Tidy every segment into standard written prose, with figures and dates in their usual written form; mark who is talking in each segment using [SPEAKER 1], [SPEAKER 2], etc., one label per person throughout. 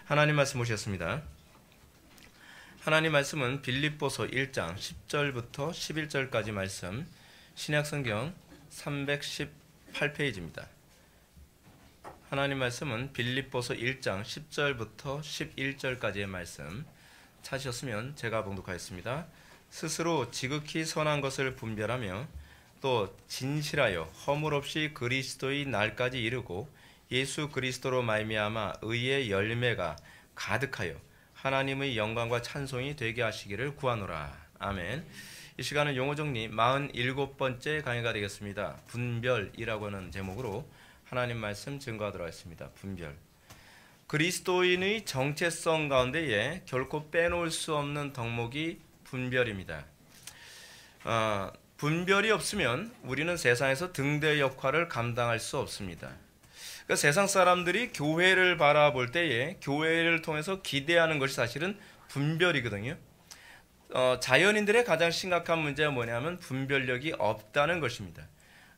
[SPEAKER 1] 하나님 말씀 보셨습니다. 하나님 말씀은 빌립보서 1장 10절부터 11절까지 말씀, 신약성경 318페이지입니다. 하나님 말씀은 빌립보서 1장 10절부터 11절까지의 말씀 찾으셨으면 제가 봉독하였습니다. 스스로 지극히 선한 것을 분별하며 또 진실하여 허물 없이 그리스도의 날까지 이르고 예수 그리스도로 말미암아 의의 열매가 가득하여 하나님의 영광과 찬송이 되게 하시기를 구하노라. 아멘. 이 시간은 용어 정리 47번째 강의가 되겠습니다. 분별이라고 하는 제목으로 하나님 말씀 증거하도록 하겠습니다. 분별. 그리스도인의 정체성 가운데에 결코 빼놓을 수 없는 덕목이 분별입니다. 분별이 없으면 우리는 세상에서 등대 역할을 감당할 수 없습니다. 그러니까 세상 사람들이 교회를 바라볼 때에 교회를 통해서 기대하는 것이 사실은 분별이거든요. 자연인들의 가장 심각한 문제가 뭐냐면 분별력이 없다는 것입니다.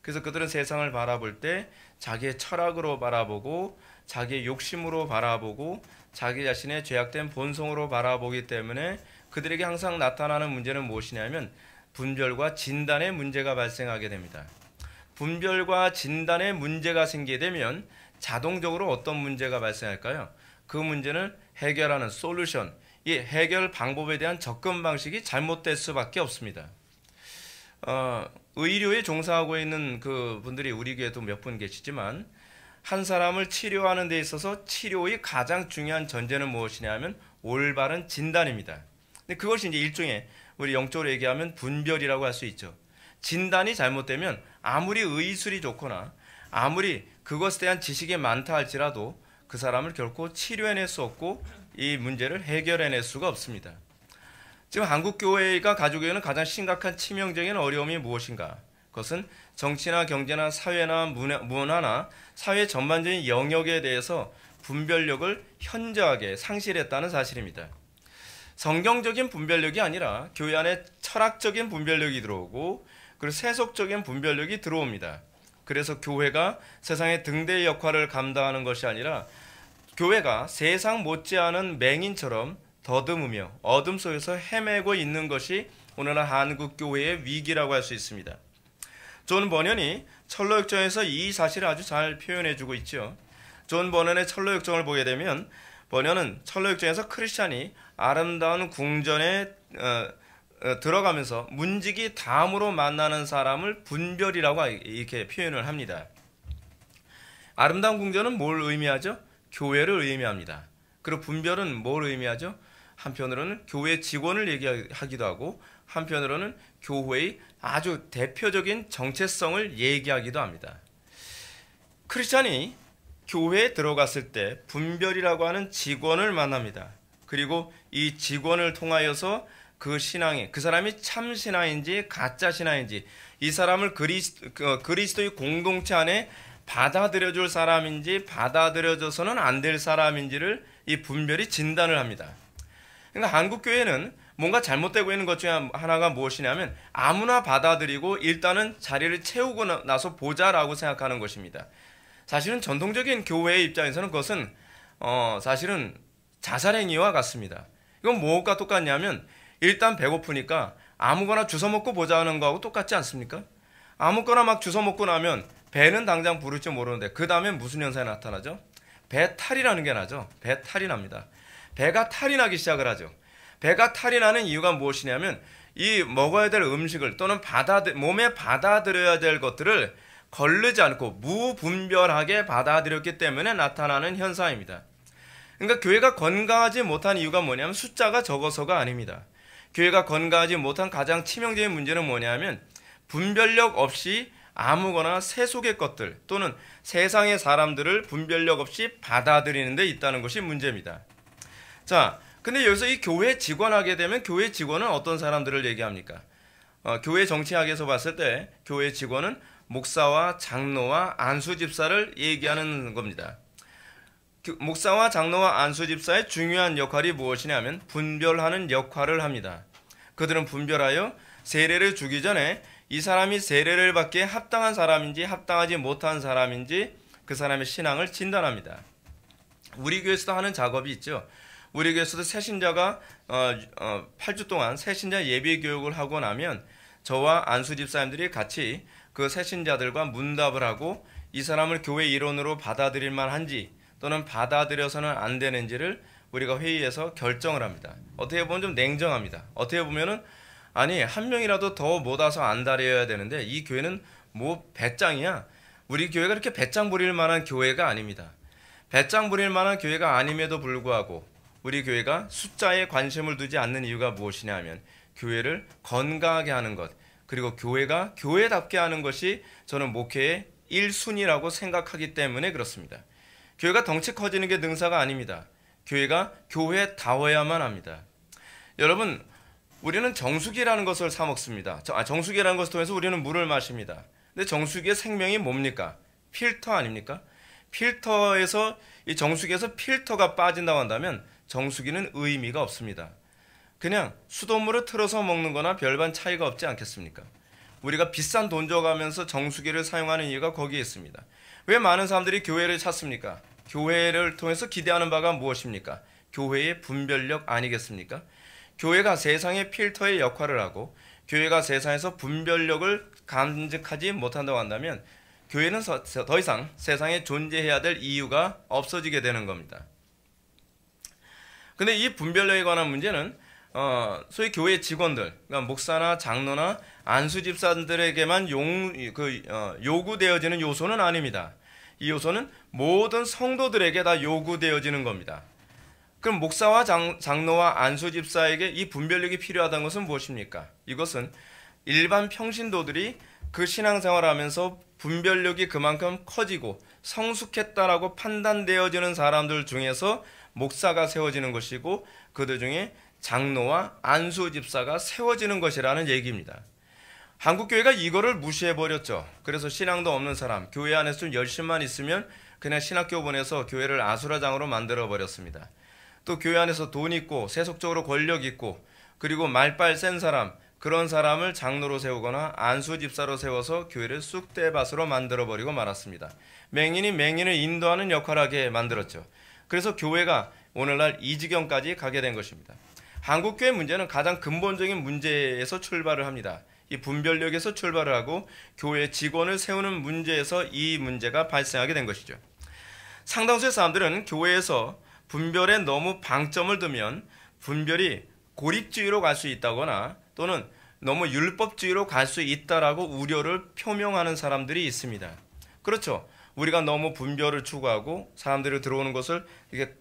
[SPEAKER 1] 그래서 그들은 세상을 바라볼 때 자기의 철학으로 바라보고 자기의 욕심으로 바라보고 자기 자신의 죄악된 본성으로 바라보기 때문에 그들에게 항상 나타나는 문제는 무엇이냐면 분별과 진단의 문제가 발생하게 됩니다. 분별과 진단의 문제가 생기게 되면 자동적으로 어떤 문제가 발생할까요? 그 문제는 해결하는 솔루션, 이 해결 방법에 대한 접근 방식이 잘못될 수밖에 없습니다. 의료에 종사하고 있는 그 분들이 우리 교회도 몇 분 계시지만 한 사람을 치료하는 데 있어서 치료의 가장 중요한 전제는 무엇이냐면 올바른 진단입니다. 근데 그것이 이제 일종의 우리 영적으로 얘기하면 분별이라고 할 수 있죠. 진단이 잘못되면 아무리 의술이 좋거나 아무리 그것에 대한 지식이 많다 할지라도 그 사람을 결코 치료해낼 수 없고 이 문제를 해결해낼 수가 없습니다. 지금 한국교회가 가지고 있는 가장 심각한 치명적인 어려움이 무엇인가? 그것은 정치나 경제나 사회나 문화나 사회 전반적인 영역에 대해서 분별력을 현저하게 상실했다는 사실입니다. 성경적인 분별력이 아니라 교회 안에 철학적인 분별력이 들어오고 그리고 세속적인 분별력이 들어옵니다. 그래서 교회가 세상의 등대 역할을 감당하는 것이 아니라 교회가 세상 못지않은 맹인처럼 더듬으며 어둠 속에서 헤매고 있는 것이 오늘날 한국 교회의 위기라고 할 수 있습니다. 존 버넌이 철로역정에서 이 사실을 아주 잘 표현해주고 있죠. 존 버넌의 철로역정을 보게 되면 버넌은 철로역정에서 크리스찬이 아름다운 궁전에 들어가면서 문지기 다음으로 만나는 사람을 분별이라고 이렇게 표현을 합니다. 아름다운 궁전은 뭘 의미하죠? 교회를 의미합니다. 그리고 분별은 뭘 의미하죠? 한편으로는 교회 직원을 얘기하기도 하고 한편으로는 교회의 아주 대표적인 정체성을 얘기하기도 합니다. 크리스찬이 교회에 들어갔을 때 분별이라고 하는 직원을 만납니다. 그리고 이 직원을 통하여서 그 신앙이 그 사람이 참 신앙인지 가짜 신앙인지 이 사람을 그리스도의 공동체 안에 받아들여줄 사람인지 받아들여져서는 안 될 사람인지를 이 분별이 진단을 합니다. 그러니까 한국 교회는 뭔가 잘못되고 있는 것 중에 하나가 무엇이냐면 아무나 받아들이고 일단은 자리를 채우고 나서 보자라고 생각하는 것입니다. 사실은 전통적인 교회의 입장에서는 그것은 사실은 자살행위와 같습니다. 이건 뭐가 똑같냐면 일단 배고프니까 아무거나 주워 먹고 보자 하는 거하고 똑같지 않습니까? 아무거나 막 주워 먹고 나면 배는 당장 부를지 모르는데 그 다음에 무슨 현상이 나타나죠? 배탈이라는 게 나죠. 배탈이 납니다. 배가 탈이 나기 시작을 하죠. 배가 탈이 나는 이유가 무엇이냐면 이 먹어야 될 음식을 또는 몸에 받아들여야 될 것들을 거르지 않고 무분별하게 받아들였기 때문에 나타나는 현상입니다. 그러니까 교회가 건강하지 못한 이유가 뭐냐면 숫자가 적어서가 아닙니다. 교회가 건강하지 못한 가장 치명적인 문제는 뭐냐면 분별력 없이 아무거나 세속의 것들 또는 세상의 사람들을 분별력 없이 받아들이는 데 있다는 것이 문제입니다. 자, 근데 여기서 이 교회 직원하게 되면 교회 직원은 어떤 사람들을 얘기합니까? 교회 정치학에서 봤을 때 교회 직원은 목사와 장로와 안수집사를 얘기하는 겁니다. 목사와 장로와 안수집사의 중요한 역할이 무엇이냐면 분별하는 역할을 합니다. 그들은 분별하여 세례를 주기 전에 이 사람이 세례를 받기에 합당한 사람인지 합당하지 못한 사람인지 그 사람의 신앙을 진단합니다. 우리 교회에서도 하는 작업이 있죠. 우리 교회에서도 새신자가 8주 동안 새신자 예비 교육을 하고 나면 저와 안수 집사님들이 같이 그 새신자들과 문답을 하고 이 사람을 교회 일원으로 받아들일 만한지 또는 받아들여서는 안 되는지를 우리가 회의에서 결정을 합니다. 어떻게 보면 좀 냉정합니다. 어떻게 보면은 아니 한 명이라도 더 못 와서 안 다려야 되는데 이 교회는 뭐 배짱이야. 우리 교회가 그렇게 배짱 부릴 만한 교회가 아닙니다. 배짱 부릴 만한 교회가 아님에도 불구하고 우리 교회가 숫자에 관심을 두지 않는 이유가 무엇이냐 하면 교회를 건강하게 하는 것, 그리고 교회가 교회답게 하는 것이 저는 목회의 1순위라고 생각하기 때문에 그렇습니다. 교회가 덩치 커지는 게 능사가 아닙니다. 교회가 교회다워야만 합니다. 여러분, 우리는 정수기라는 것을 사 먹습니다. 정수기라는 것을 통해서 우리는 물을 마십니다. 근데 정수기의 생명이 뭡니까? 필터 아닙니까? 필터에서 이 정수기에서 필터가 빠진다고 한다면 정수기는 의미가 없습니다. 그냥 수돗물을 틀어서 먹는 거나 별반 차이가 없지 않겠습니까? 우리가 비싼 돈 줘가면서 정수기를 사용하는 이유가 거기에 있습니다. 왜 많은 사람들이 교회를 찾습니까? 교회를 통해서 기대하는 바가 무엇입니까? 교회의 분별력 아니겠습니까? 교회가 세상의 필터의 역할을 하고 교회가 세상에서 분별력을 간직하지 못한다고 한다면 교회는 더 이상 세상에 존재해야 될 이유가 없어지게 되는 겁니다. 근데 이 분별력에 관한 문제는 소위 교회 직원들, 그러니까 목사나 장로나 안수 집사들에게만 요구되어지는 요소는 아닙니다. 이 요소는 모든 성도들에게 다 요구되어지는 겁니다. 그럼 목사와 장로와 안수 집사에게 이 분별력이 필요하다는 것은 무엇입니까? 이것은 일반 평신도들이 그 신앙생활을 하면서 분별력이 그만큼 커지고 성숙했다라고 판단되어지는 사람들 중에서 목사가 세워지는 것이고 그들 중에 장로와 안수 집사가 세워지는 것이라는 얘기입니다. 한국교회가 이거를 무시해버렸죠. 그래서 신앙도 없는 사람, 교회 안에서 좀 열심만 있으면 그냥 신학교 보내서 교회를 아수라장으로 만들어버렸습니다. 또 교회 안에서 돈 있고 세속적으로 권력 있고 그리고 말빨 센 사람, 그런 사람을 장로로 세우거나 안수 집사로 세워서 교회를 쑥대밭으로 만들어버리고 말았습니다. 맹인이 맹인을 인도하는 역할을 하게 만들었죠. 그래서 교회가 오늘날 이 지경까지 가게 된 것입니다. 한국교회 문제는 가장 근본적인 문제에서 출발을 합니다. 이 분별력에서 출발을 하고 교회 직원을 세우는 문제에서 이 문제가 발생하게 된 것이죠. 상당수의 사람들은 교회에서 분별에 너무 방점을 두면 분별이 고립주의로 갈 수 있다거나 또는 너무 율법주의로 갈 수 있다라고 우려를 표명하는 사람들이 있습니다. 그렇죠. 우리가 너무 분별을 추구하고 사람들이 들어오는 것을 이게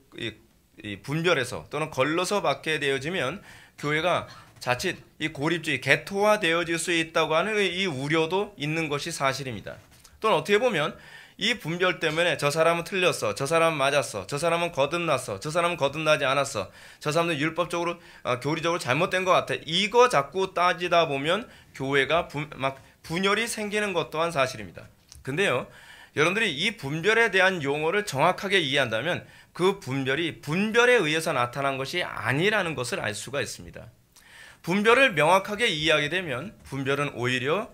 [SPEAKER 1] 분별해서 또는 걸러서 받게 되어지면 교회가 자칫 이 고립주의, 개토화 되어질 수 있다고 하는 이 우려도 있는 것이 사실입니다. 또는 어떻게 보면 이 분별 때문에 저 사람은 틀렸어, 저 사람은 맞았어, 저 사람은 거듭났어, 저 사람은 거듭나지 않았어, 저 사람은 율법적으로 교리적으로 잘못된 것 같아. 이거 자꾸 따지다 보면 교회가 막 분열이 생기는 것 또한 사실입니다. 근데요, 여러분들이 이 분별에 대한 용어를 정확하게 이해한다면 그 분별이 분별에 의해서 나타난 것이 아니라는 것을 알 수가 있습니다. 분별을 명확하게 이해하게 되면 분별은 오히려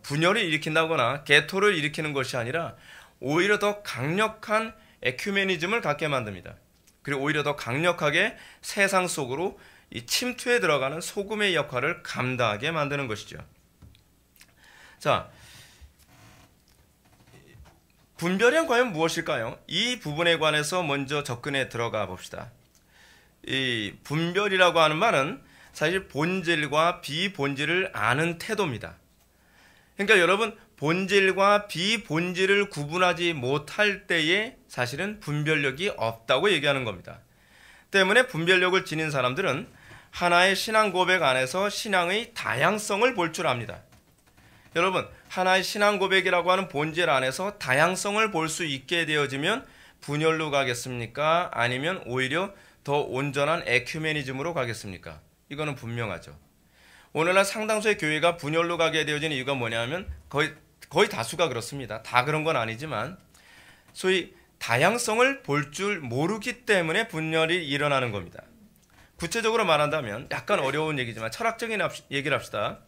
[SPEAKER 1] 분열을 일으킨다거나 개토를 일으키는 것이 아니라 오히려 더 강력한 에큐메니즘을 갖게 만듭니다. 그리고 오히려 더 강력하게 세상 속으로 이 침투에 들어가는 소금의 역할을 감당하게 만드는 것이죠. 자, 분별은 과연 무엇일까요? 이 부분에 관해서 먼저 접근해 들어가 봅시다. 이 분별이라고 하는 말은 사실 본질과 비본질을 아는 태도입니다. 그러니까 여러분, 본질과 비본질을 구분하지 못할 때에 사실은 분별력이 없다고 얘기하는 겁니다. 때문에 분별력을 지닌 사람들은 하나의 신앙 고백 안에서 신앙의 다양성을 볼 줄 압니다. 여러분, 하나의 신앙 고백이라고 하는 본질 안에서 다양성을 볼 수 있게 되어지면 분열로 가겠습니까? 아니면 오히려 더 온전한 에큐메니즘으로 가겠습니까? 이거는 분명하죠. 오늘날 상당수의 교회가 분열로 가게 되어지는 이유가 뭐냐면 거의 다수가 그렇습니다. 다 그런 건 아니지만 소위 다양성을 볼 줄 모르기 때문에 분열이 일어나는 겁니다. 구체적으로 말한다면 약간 어려운 얘기지만 철학적인 얘기를 합시다.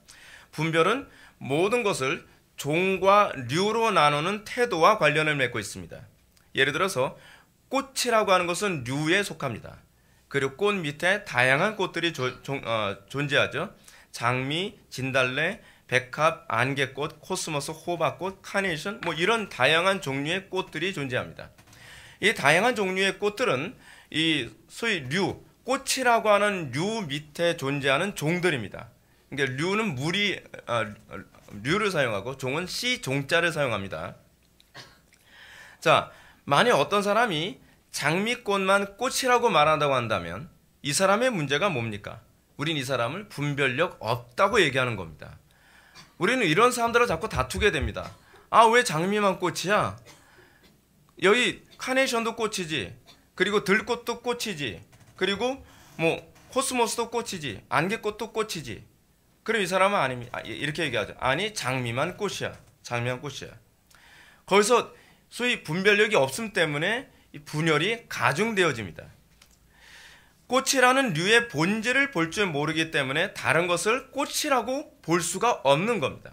[SPEAKER 1] 분별은 모든 것을 종과 류로 나누는 태도와 관련을 맺고 있습니다. 예를 들어서 꽃이라고 하는 것은 류에 속합니다. 그리고 꽃 밑에 다양한 꽃들이 존재하죠. 장미, 진달래, 백합, 안개꽃, 코스모스, 호박꽃, 카네이션 뭐 이런 다양한 종류의 꽃들이 존재합니다. 이 다양한 종류의 꽃들은 이 소위 류, 꽃이라고 하는 류 밑에 존재하는 종들입니다. 그러니까 류는 류를 사용하고 종은 씨 종자를 사용합니다. 자, 만약 어떤 사람이 장미꽃만 꽃이라고 말한다고 한다면 이 사람의 문제가 뭡니까? 우린 이 사람을 분별력 없다고 얘기하는 겁니다. 우리는 이런 사람들을 자꾸 다투게 됩니다. 아, 왜 장미만 꽃이야? 여기 카네이션도 꽃이지. 그리고 들꽃도 꽃이지. 그리고 뭐 코스모스도 꽃이지. 안개꽃도 꽃이지. 그럼 이 사람은 아닙니다. 이렇게 얘기하죠. 아니, 장미만 꽃이야. 장미만 꽃이야. 거기서 소위 분별력이 없음 때문에 이 분열이 가중되어집니다. 꽃이라는 류의 본질을 볼 줄 모르기 때문에 다른 것을 꽃이라고 볼 수가 없는 겁니다.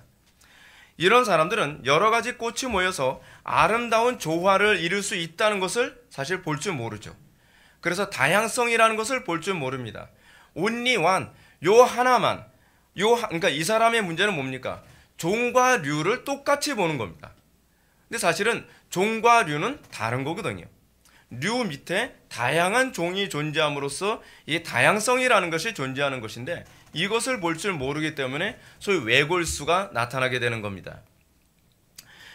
[SPEAKER 1] 이런 사람들은 여러 가지 꽃이 모여서 아름다운 조화를 이룰 수 있다는 것을 사실 볼 줄 모르죠. 그래서 다양성이라는 것을 볼 줄 모릅니다. only one, 요 하나만, 그러니까 이 사람의 문제는 뭡니까? 종과 류를 똑같이 보는 겁니다. 근데 사실은 종과 류는 다른 거거든요. 류 밑에 다양한 종이 존재함으로써 이 다양성이라는 것이 존재하는 것인데 이것을 볼 줄 모르기 때문에 소위 외골수가 나타나게 되는 겁니다.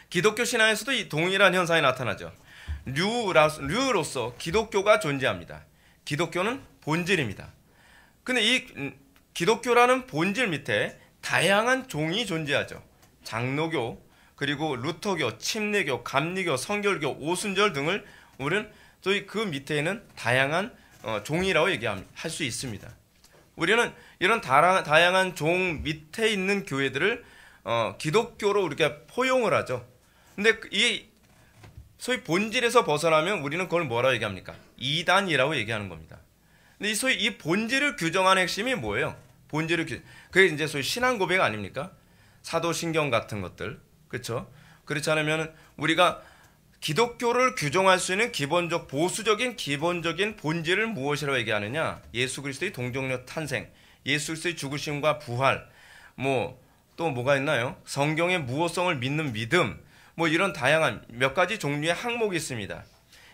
[SPEAKER 1] 기독교 신앙에서도 이 동일한 현상이 나타나죠. 류로서 기독교가 존재합니다. 기독교는 본질입니다. 근데 이 기독교라는 본질 밑에 다양한 종이 존재하죠. 장로교, 그리고 루터교, 침례교, 감리교, 성결교, 오순절 등을 우리는 소위 그 밑에는 다양한 종이라고 얘기할 수 있습니다. 우리는 이런 다양한 종 밑에 있는 교회들을 기독교로 우리가 포용을 하죠. 근데 이 소위 본질에서 벗어나면 우리는 그걸 뭐라고 얘기합니까? 이단이라고 얘기하는 겁니다. 근데 소위 이 본질을 규정하는 핵심이 뭐예요? 그게 이제 소위 신앙 고백 아닙니까? 사도신경 같은 것들, 그렇죠? 그렇지 않으면 우리가 기독교를 규정할 수 있는 보수적인 본질을 무엇이라고 얘기하느냐? 예수 그리스도의 동정녀 탄생, 예수 그리스도의 죽으심과 부활, 또 뭐가 있나요? 성경의 무호성을 믿는 믿음, 이런 다양한 몇 가지 종류의 항목이 있습니다.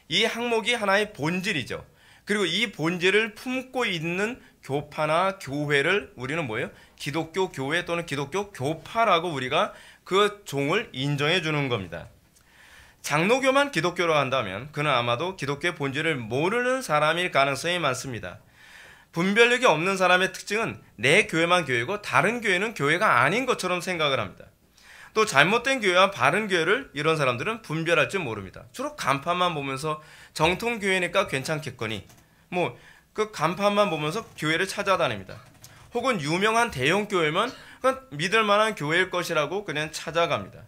[SPEAKER 1] 이 항목이 하나의 본질이죠. 그리고 이 본질을 품고 있는 교파나 교회를 우리는 뭐예요? 기독교 교회 또는 기독교 교파라고 우리가 그 종을 인정해 주는 겁니다. 장로교만 기독교로 한다면 그는 아마도 기독교의 본질을 모르는 사람일 가능성이 많습니다. 분별력이 없는 사람의 특징은 내 교회만 교회고 다른 교회는 교회가 아닌 것처럼 생각을 합니다. 또 잘못된 교회와 바른 교회를 이런 사람들은 분별할 줄 모릅니다. 주로 간판만 보면서 정통교회니까 괜찮겠거니 그 간판만 보면서 교회를 찾아다닙니다. 혹은 유명한 대형 교회면 믿을 만한 교회일 것이라고 그냥 찾아갑니다.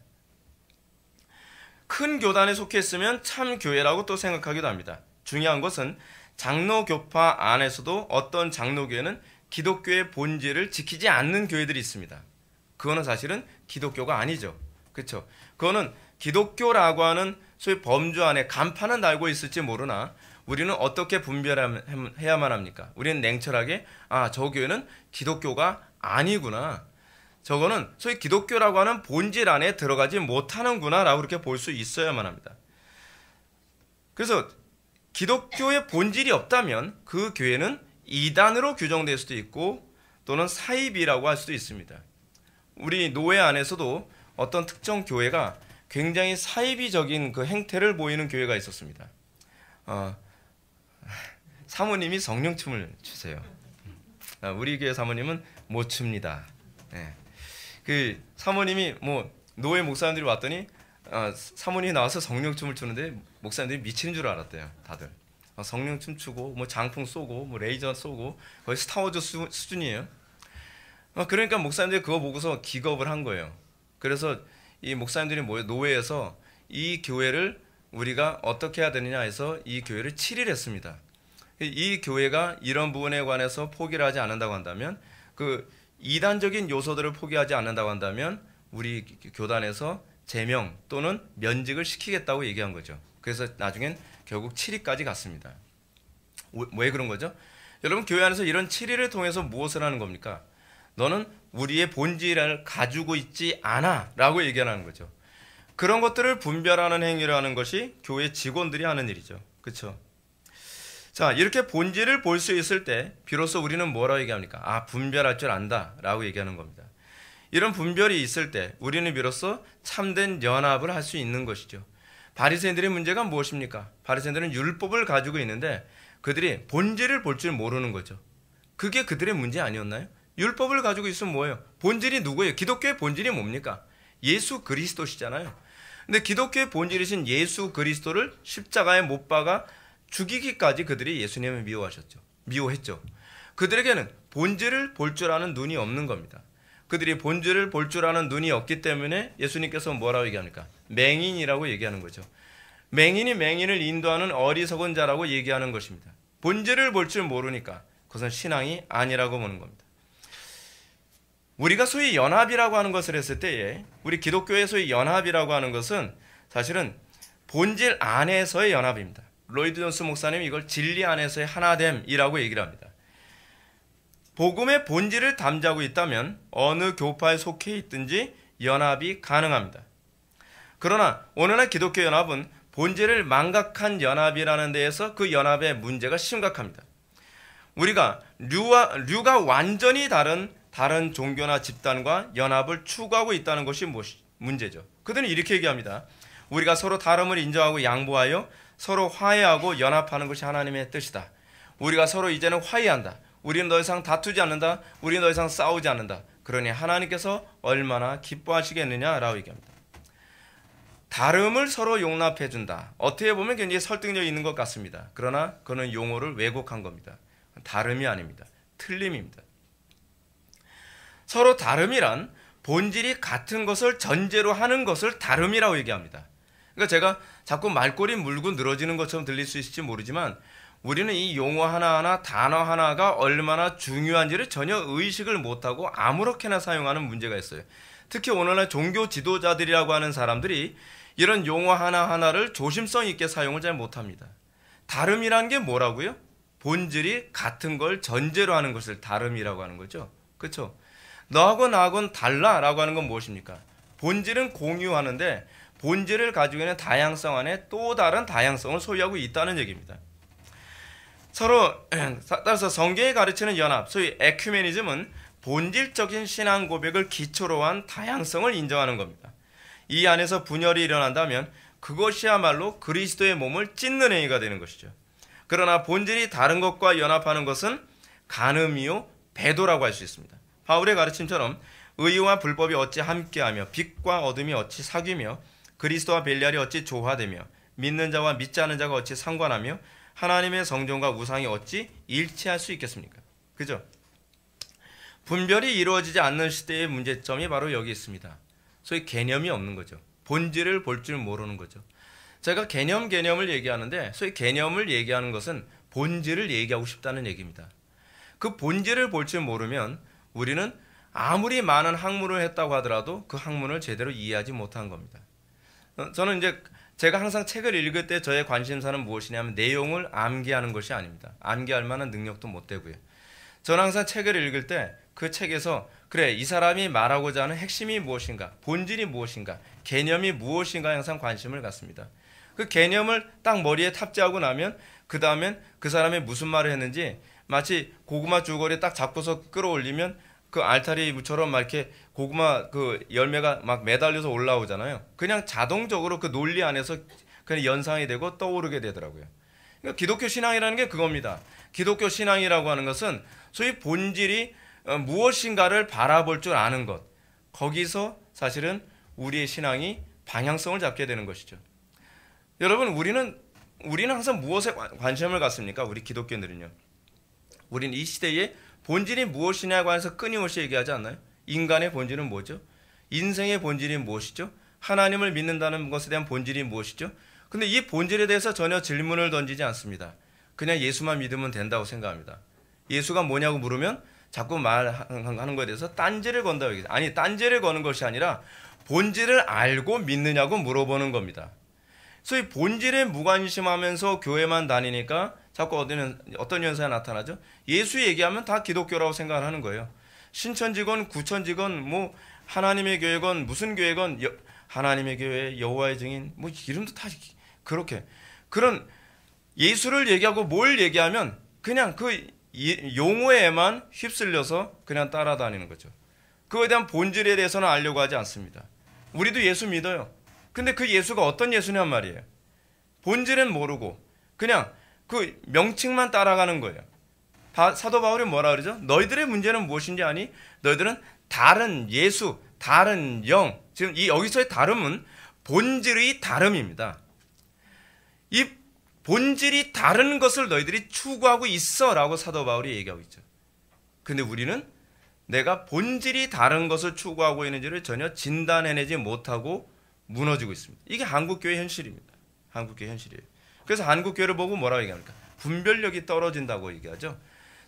[SPEAKER 1] 큰 교단에 속해 있으면 참 교회라고 또 생각하기도 합니다. 중요한 것은 장로교파 안에서도 어떤 장로교회는 기독교의 본질을 지키지 않는 교회들이 있습니다. 그거는 사실은 기독교가 아니죠. 그렇죠? 그거는 기독교라고 하는 소위 범주 안에 간판은 달고 있을지 모르나 우리는 어떻게 분별해야만 합니까? 우리는 냉철하게 저 교회는 기독교가 아니구나. 저거는 소위 기독교라고 하는 본질 안에 들어가지 못하는구나 라고 그렇게 볼 수 있어야만 합니다. 그래서 기독교의 본질이 없다면 그 교회는 이단으로 규정될 수도 있고 또는 사이비라고 할 수도 있습니다. 우리 노회 안에서도 어떤 특정 교회가 굉장히 사이비적인 그 행태를 보이는 교회가 있었습니다. 사모님이 성령춤을 추세요. 우리 교회 사모님은 못 춥니다. 네. 그 사모님이 노회 목사님들이 왔더니 사모님이 나와서 성령춤을 추는데 목사님들이 미치는 줄 알았대요. 다들 성령춤 추고 장풍 쏘고 레이저 쏘고 거의 스타워즈 수준이에요. 그러니까 목사님들이 그거 보고서 기겁을 한 거예요. 그래서 이 목사님들이 노회에서 이 교회를 우리가 어떻게 해야 되느냐 해서 이 교회를 7일 했습니다. 이 교회가 이런 부분에 관해서 포기를 하지 않는다고 한다면 그 이단적인 요소들을 포기하지 않는다고 한다면 우리 교단에서 제명 또는 면직을 시키겠다고 얘기한 거죠. 그래서 나중엔 결국 7위까지 갔습니다. 왜 그런 거죠? 여러분, 교회 안에서 이런 7위를 통해서 무엇을 하는 겁니까? 너는 우리의 본질을 가지고 있지 않아 라고 얘기하는 거죠. 그런 것들을 분별하는 행위를 하는 것이 교회 직원들이 하는 일이죠. 그렇죠? 자, 이렇게 본질을 볼 수 있을 때 비로소 우리는 뭐라고 얘기합니까? 아, 분별할 줄 안다 라고 얘기하는 겁니다. 이런 분별이 있을 때 우리는 비로소 참된 연합을 할 수 있는 것이죠. 바리새인들의 문제가 무엇입니까? 바리새인들은 율법을 가지고 있는데 그들이 본질을 볼 줄 모르는 거죠. 그게 그들의 문제 아니었나요? 율법을 가지고 있으면 뭐예요? 본질이 누구예요? 기독교의 본질이 뭡니까? 예수 그리스도시잖아요. 근데 기독교의 본질이신 예수 그리스도를 십자가에 못 박아 죽이기까지 그들이 예수님을 미워했죠. 그들에게는 본질을 볼 줄 아는 눈이 없는 겁니다. 그들이 본질을 볼 줄 아는 눈이 없기 때문에 예수님께서 뭐라고 얘기합니까? 맹인이라고 얘기하는 거죠. 맹인이 맹인을 인도하는 어리석은 자라고 얘기하는 것입니다. 본질을 볼 줄 모르니까 그것은 신앙이 아니라고 보는 겁니다. 우리가 소위 연합이라고 하는 것을 했을 때에 우리 기독교의 소위 연합이라고 하는 것은 사실은 본질 안에서의 연합입니다. 로이드 존스 목사님이 이걸 진리 안에서의 하나됨이라고 얘기를 합니다. 복음의 본질을 담자고 있다면 어느 교파에 속해 있든지 연합이 가능합니다. 그러나 오늘날 기독교 연합은 본질을 망각한 연합이라는 데에서 그 연합의 문제가 심각합니다. 우리가 류가 완전히 다른 종교나 집단과 연합을 추구하고 있다는 것이 문제죠. 그들은 이렇게 얘기합니다. 우리가 서로 다름을 인정하고 양보하여 서로 화해하고 연합하는 것이 하나님의 뜻이다. 우리가 서로 이제는 화해한다. 우리는 더 이상 다투지 않는다. 우리는 더 이상 싸우지 않는다. 그러니 하나님께서 얼마나 기뻐하시겠느냐라고 얘기합니다. 다름을 서로 용납해 준다. 어떻게 보면 굉장히 설득력 있는 것 같습니다. 그러나 그는 용어를 왜곡한 겁니다. 다름이 아닙니다. 틀림입니다. 서로 다름이란 본질이 같은 것을 전제로 하는 것을 다름이라고 얘기합니다. 그러니까 제가 자꾸 말꼬리 물고 늘어지는 것처럼 들릴 수 있을지 모르지만 우리는 이 용어 하나하나 단어 하나가 얼마나 중요한지를 전혀 의식을 못하고 아무렇게나 사용하는 문제가 있어요. 특히 오늘날 종교 지도자들이라고 하는 사람들이 이런 용어 하나하나를 조심성 있게 사용을 잘 못합니다. 다름이라는 게 뭐라고요? 본질이 같은 걸 전제로 하는 것을 다름이라고 하는 거죠. 그렇죠? 너하고 나하고는 달라라고 하는 건 무엇입니까? 본질은 공유하는데 본질을 가지고 있는 다양성 안에 또 다른 다양성을 소유하고 있다는 얘기입니다. 따라서 성경이 가르치는 연합, 소위 에큐메니즘은 본질적인 신앙 고백을 기초로 한 다양성을 인정하는 겁니다. 이 안에서 분열이 일어난다면 그것이야말로 그리스도의 몸을 찢는 행위가 되는 것이죠. 그러나 본질이 다른 것과 연합하는 것은 간음이요 배도라고 할 수 있습니다. 바울의 가르침처럼 의와 불법이 어찌 함께하며 빛과 어둠이 어찌 사귀며 그리스도와 벨리알이 어찌 조화되며 믿는 자와 믿지 않는 자가 어찌 상관하며 하나님의 성전과 우상이 어찌 일치할 수 있겠습니까? 그죠? 분별이 이루어지지 않는 시대의 문제점이 바로 여기 있습니다. 소위 개념이 없는 거죠. 본질을 볼 줄 모르는 거죠. 제가 개념을 얘기하는데 소위 개념을 얘기하는 것은 본질을 얘기하고 싶다는 얘기입니다. 그 본질을 볼 줄 모르면 우리는 아무리 많은 학문을 했다고 하더라도 그 학문을 제대로 이해하지 못한 겁니다. 저는 이제 제가 항상 책을 읽을 때 저의 관심사는 무엇이냐면 내용을 암기하는 것이 아닙니다. 암기할 만한 능력도 못 되고요. 저는 항상 책을 읽을 때 그 책에서 그래 이 사람이 말하고자 하는 핵심이 무엇인가, 본질이 무엇인가, 개념이 무엇인가 항상 관심을 갖습니다. 그 개념을 딱 머리에 탑재하고 나면 그 다음엔 그 사람이 무슨 말을 했는지 마치 고구마 주거리 딱 잡고서 끌어올리면 그 알타리처럼 막 이렇게 고구마 그 열매가 막 매달려서 올라오잖아요. 그냥 자동적으로 그 논리 안에서 그냥 연상이 되고 떠오르게 되더라고요. 그러니까 기독교 신앙이라는 게 그겁니다. 기독교 신앙이라고 하는 것은 소위 본질이 무엇인가를 바라볼 줄 아는 것. 거기서 사실은 우리의 신앙이 방향성을 잡게 되는 것이죠. 여러분, 우리는 항상 무엇에 관심을 갖습니까? 우리 기독교인들은요. 우리는 이 시대에 본질이 무엇이냐고 해서 끊임없이 얘기하지 않나요? 인간의 본질은 뭐죠? 인생의 본질이 무엇이죠? 하나님을 믿는다는 것에 대한 본질이 무엇이죠? 근데 이 본질에 대해서 전혀 질문을 던지지 않습니다. 그냥 예수만 믿으면 된다고 생각합니다. 예수가 뭐냐고 물으면 자꾸 말하는 것에 대해서 딴지를 건다고 얘기해요. 아니, 딴지를 거는 것이 아니라 본질을 알고 믿느냐고 물어보는 겁니다. 소위 본질에 무관심하면서 교회만 다니니까 자꾸 어떤 현상이 나타나죠? 예수 얘기하면 다 기독교라고 생각을 하는 거예요. 신천지건 구천지건 뭐 하나님의 교회건 무슨 교회건 하나님의 교회, 여호와의 증인 뭐 이름도 다 그렇게 그런 예수를 얘기하고 뭘 얘기하면 그냥 그 용어에만 휩쓸려서 그냥 따라다니는 거죠. 그거에 대한 본질에 대해서는 알려고 하지 않습니다. 우리도 예수 믿어요. 근데 그 예수가 어떤 예수냔 말이에요. 본질은 모르고 그냥 그 명칭만 따라가는 거예요. 사도 바울이 뭐라 그러죠? 너희들의 문제는 무엇인지 아니? 너희들은 다른 예수, 다른 영. 지금 이 여기서의 다름은 본질의 다름입니다. 이 본질이 다른 것을 너희들이 추구하고 있어라고 사도 바울이 얘기하고 있죠. 근데 우리는 내가 본질이 다른 것을 추구하고 있는지를 전혀 진단해내지 못하고 무너지고 있습니다. 이게 한국교회 현실입니다. 한국교회 현실이에요. 그래서 한국교회를 보고 뭐라고 얘기합니까? 분별력이 떨어진다고 얘기하죠.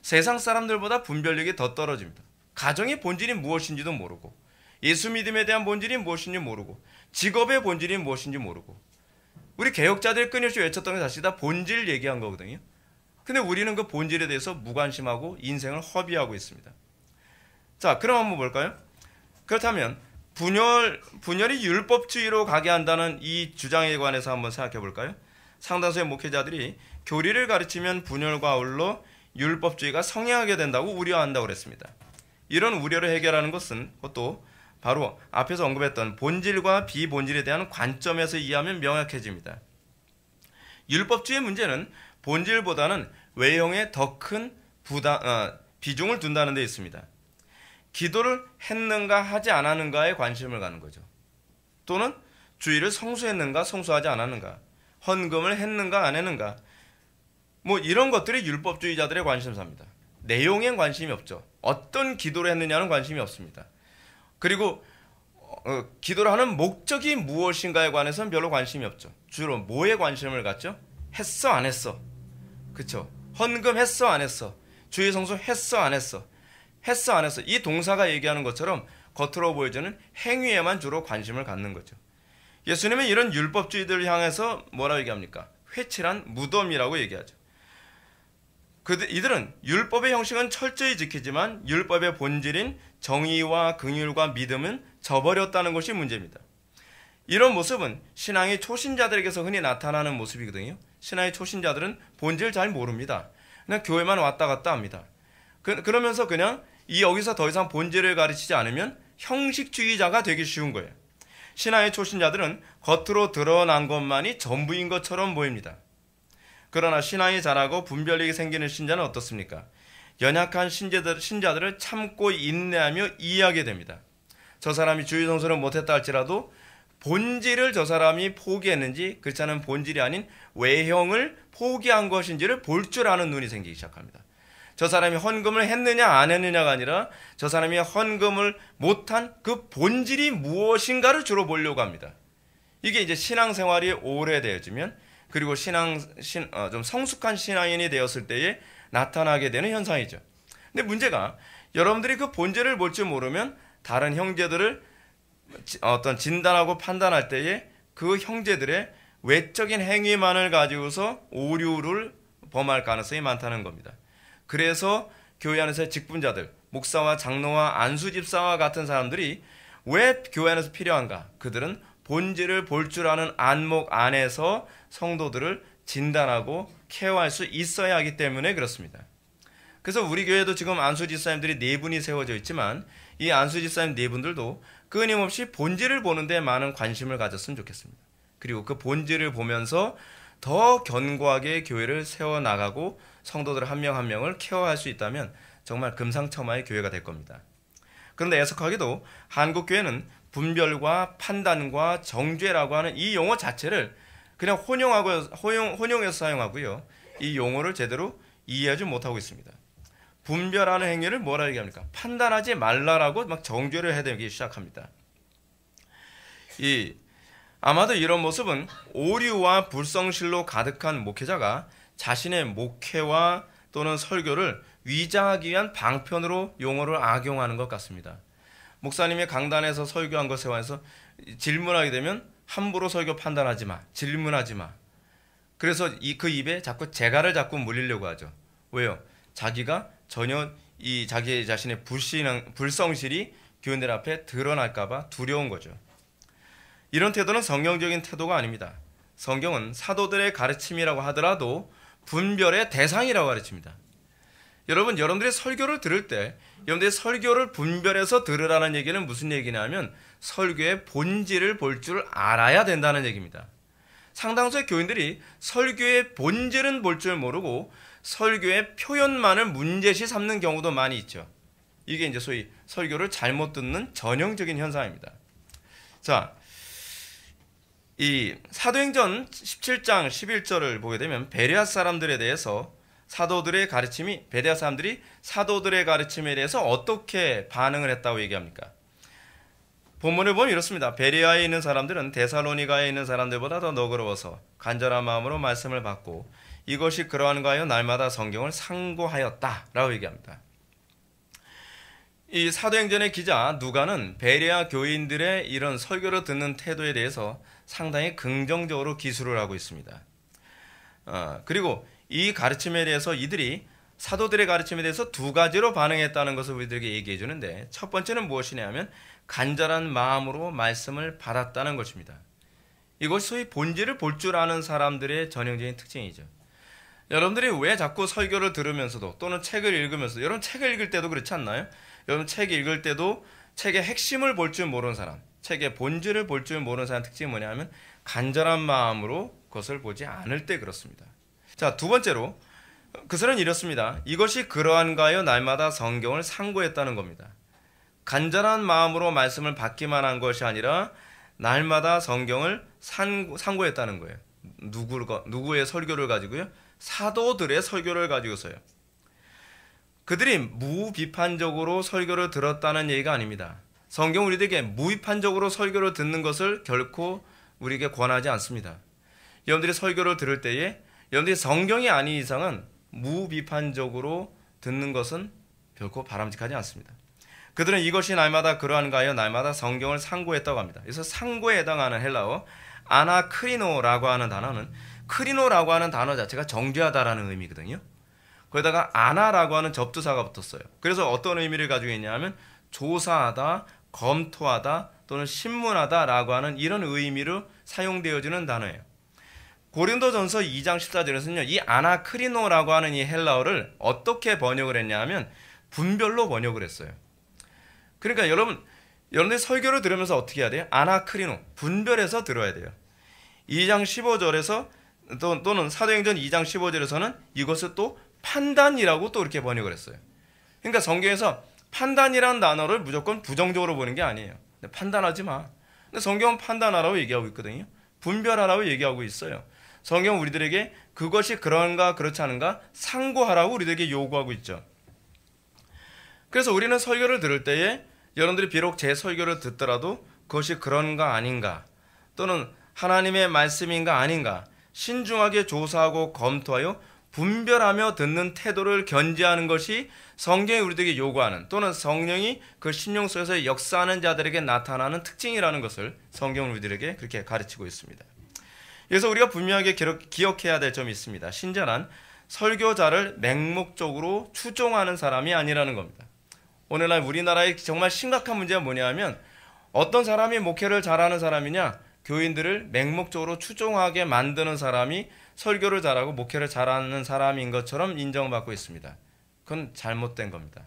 [SPEAKER 1] 세상 사람들보다 분별력이 더 떨어집니다. 가정의 본질이 무엇인지도 모르고 예수 믿음에 대한 본질이 무엇인지 모르고 직업의 본질이 무엇인지 모르고 우리 개혁자들이 끊임없이 외쳤던 게 사실 다 본질 얘기한 거거든요. 근데 우리는 그 본질에 대해서 무관심하고 인생을 허비하고 있습니다. 자, 그럼 한번 볼까요? 그렇다면 분열이 율법주의로 가게 한다는 이 주장에 관해서 한번 생각해 볼까요? 상당수의 목회자들이 교리를 가르치면 분열과 아울러 율법주의가 성행하게 된다고 우려한다고 그랬습니다. 이런 우려를 해결하는 것은 그것도 바로 앞에서 언급했던 본질과 비본질에 대한 관점에서 이해하면 명확해집니다. 율법주의의 문제는 본질보다는 외형에 더 큰 비중을 둔다는 데 있습니다. 기도를 했는가 하지 않았는가에 관심을 갖는 거죠. 또는 주일을 성수했는가 성수하지 않았는가, 헌금을 했는가 안 했는가, 뭐 이런 것들이 율법주의자들의 관심사입니다. 내용엔 관심이 없죠. 어떤 기도를 했느냐는 관심이 없습니다. 그리고 기도를 하는 목적이 무엇인가에 관해서는 별로 관심이 없죠. 주로 뭐에 관심을 갖죠? 했어 안 했어? 그렇죠. 헌금 했어 안 했어? 주일 성수 했어 안 했어? 했어 안 했어? 이 동사가 얘기하는 것처럼 겉으로 보여지는 행위에만 주로 관심을 갖는 거죠. 예수님은 이런 율법주의들을 향해서 뭐라고 얘기합니까? 회칠한 무덤이라고 얘기하죠. 이들은 율법의 형식은 철저히 지키지만 율법의 본질인 정의와 긍휼과 믿음은 저버렸다는 것이 문제입니다. 이런 모습은 신앙의 초신자들에게서 흔히 나타나는 모습이거든요. 신앙의 초신자들은 본질을 잘 모릅니다. 그냥 교회만 왔다 갔다 합니다. 그러면서 그냥 여기서 더 이상 본질을 가르치지 않으면 형식주의자가 되기 쉬운 거예요. 신앙의 초신자들은 겉으로 드러난 것만이 전부인 것처럼 보입니다. 그러나 신앙이 자라고 분별력이 생기는 신자는 어떻습니까? 연약한 신자들을 참고 인내하며 이해하게 됩니다. 저 사람이 주일 성수를 못했다 할지라도 본질을 저 사람이 포기했는지 그렇지 않은 본질이 아닌 외형을 포기한 것인지를 볼 줄 아는 눈이 생기기 시작합니다. 저 사람이 헌금을 했느냐 안 했느냐가 아니라 저 사람이 헌금을 못한 그 본질이 무엇인가를 주로 보려고 합니다. 이게 이제 신앙생활이 오래되어지면 그리고 좀 성숙한 신앙인이 되었을 때에 나타나게 되는 현상이죠. 근데 문제가 여러분들이 그 본질을 볼 줄 모르면 다른 형제들을 어떤 진단하고 판단할 때에 그 형제들의 외적인 행위만을 가지고서 오류를 범할 가능성이 많다는 겁니다. 그래서 교회 안에서의 직분자들, 목사와 장로와 안수집사와 같은 사람들이 왜 교회 안에서 필요한가? 그들은 본질을 볼 줄 아는 안목 안에서 성도들을 진단하고 케어할 수 있어야 하기 때문에 그렇습니다. 그래서 우리 교회도 지금 안수집사님들이 4분이 세워져 있지만 이 안수집사님 4분들도 끊임없이 본질을 보는 데 많은 관심을 가졌으면 좋겠습니다. 그리고 그 본질을 보면서 더 견고하게 교회를 세워나가고 성도들 한 명 한 명을 케어할 수 있다면 정말 금상첨화의 교회가 될 겁니다. 그런데 애석하게도 한국교회는 분별과 판단과 정죄라고 하는 이 용어 자체를 그냥 혼용해서 사용하고요. 이 용어를 제대로 이해하지 못하고 있습니다. 분별하는 행위를 뭐라 얘기합니까? 판단하지 말라라고 막 정죄를 해대기 시작합니다. 아마도 이런 모습은 오류와 불성실로 가득한 목회자가 자신의 목회와 또는 설교를 위장하기 위한 방편으로 용어를 악용하는 것 같습니다. 목사님이 강단에서 설교한 것에 관해서 질문하게 되면 함부로 설교 판단하지 마. 질문하지 마. 그래서 그 입에 자꾸 재갈을 자꾸 물리려고 하죠. 왜요? 자기가 전혀 이 자기 자신의 불성실이 교인들 앞에 드러날까봐 두려운 거죠. 이런 태도는 성경적인 태도가 아닙니다. 성경은 사도들의 가르침이라고 하더라도 분별의 대상이라고 가르칩니다. 여러분들이 설교를 들을 때 여러분들이 설교를 분별해서 들으라는 얘기는 무슨 얘기냐면 설교의 본질을 볼 줄 알아야 된다는 얘기입니다. 상당수의 교인들이 설교의 본질은 볼 줄 모르고 설교의 표현만을 문제시 삼는 경우도 많이 있죠. 이게 이제 소위 설교를 잘못 듣는 전형적인 현상입니다. 자, 이 사도행전 17장 11절을 보게 되면 베레아 사람들에 대해서 베레아 사람들이 사도들의 가르침에 대해서 어떻게 반응을 했다고 얘기합니까? 본문을 보면 이렇습니다. 베레아에 있는 사람들은 데살로니가에 있는 사람들보다 더 너그러워서 간절한 마음으로 말씀을 받고 이것이 그러한가 하여 날마다 성경을 상고하였다라고 얘기합니다. 이 사도행전의 기자 누가는 베레아 교인들의 이런 설교를 듣는 태도에 대해서 상당히 긍정적으로 기술을 하고 있습니다. 그리고 이 가르침에 대해서 이들이 사도들의 가르침에 대해서 두 가지로 반응했다는 것을 우리들에게 얘기해 주는데, 첫 번째는 무엇이냐면 간절한 마음으로 말씀을 받았다는 것입니다. 이것이 소위 본질을 볼 줄 아는 사람들의 전형적인 특징이죠. 여러분들이 왜 자꾸 설교를 들으면서도 또는 책을 읽으면서도, 여러분 책을 읽을 때도 그렇지 않나요? 여러분 책 읽을 때도 책의 핵심을 볼 줄 모르는 사람, 책의 본질을 볼 줄 모르는 사람 특징이 뭐냐면 간절한 마음으로 그것을 보지 않을 때 그렇습니다. 자, 두 번째로 그들은 이렇습니다. 이것이 그러한가요? 날마다 성경을 상고했다는 겁니다. 간절한 마음으로 말씀을 받기만 한 것이 아니라 날마다 성경을 상고했다는 거예요. 누구의 설교를 가지고요? 사도들의 설교를 가지고서요. 그들이 무비판적으로 설교를 들었다는 얘기가 아닙니다. 성경 우리들에게 무비판적으로 설교를 듣는 것을 결코 우리에게 권하지 않습니다. 여러분들이 설교를 들을 때에 여러분들이 성경이 아닌 이상은 무비판적으로 듣는 것은 결코 바람직하지 않습니다. 그들은 이것이 날마다 그러한가 하여 날마다 성경을 상고했다고 합니다. 그래서 상고에 해당하는 헬라어 아나크리노라고 하는 단어는, 크리노라고 하는 단어 자체가 정죄하다라는 의미거든요. 거기다가 아나라고 하는 접두사가 붙었어요. 그래서 어떤 의미를 가지고 있냐면 조사하다, 검토하다 또는 신문하다라고 하는 이런 의미로 사용되어지는 단어예요. 고린도전서 2장 14절에서는요, 이 아나크리노라고 하는 이 헬라어를 어떻게 번역을 했냐면 분별로 번역을 했어요. 그러니까 여러분들 설교를 들으면서 어떻게 해야 돼요? 아나크리노, 분별해서 들어야 돼요. 2장 15절에서 또는 사도행전 2장 15절에서는 이것을 또 판단이라고 또 이렇게 번역을 했어요. 그러니까 성경에서 판단이라는 단어를 무조건 부정적으로 보는 게 아니에요. 판단하지 마. 근데 성경은 판단하라고 얘기하고 있거든요. 분별하라고 얘기하고 있어요. 성경은 우리들에게 그것이 그런가 그렇지 않은가 상고하라고 우리들에게 요구하고 있죠. 그래서 우리는 설교를 들을 때에 여러분들이 비록 제 설교를 듣더라도 그것이 그런가 아닌가 또는 하나님의 말씀인가 아닌가 신중하게 조사하고 검토하여 분별하며 듣는 태도를 견지하는 것이 성경이 우리들에게 요구하는, 또는 성령이 그 심령 속에서 역사하는 자들에게 나타나는 특징이라는 것을 성경은 우리들에게 그렇게 가르치고 있습니다. 그래서 우리가 분명하게 기억해야 될 점이 있습니다. 신자란 설교자를 맹목적으로 추종하는 사람이 아니라는 겁니다. 오늘날 우리나라의 정말 심각한 문제가 뭐냐면 어떤 사람이 목회를 잘하는 사람이냐, 교인들을 맹목적으로 추종하게 만드는 사람이 설교를 잘하고 목회를 잘하는 사람인 것처럼 인정받고 있습니다. 그건 잘못된 겁니다.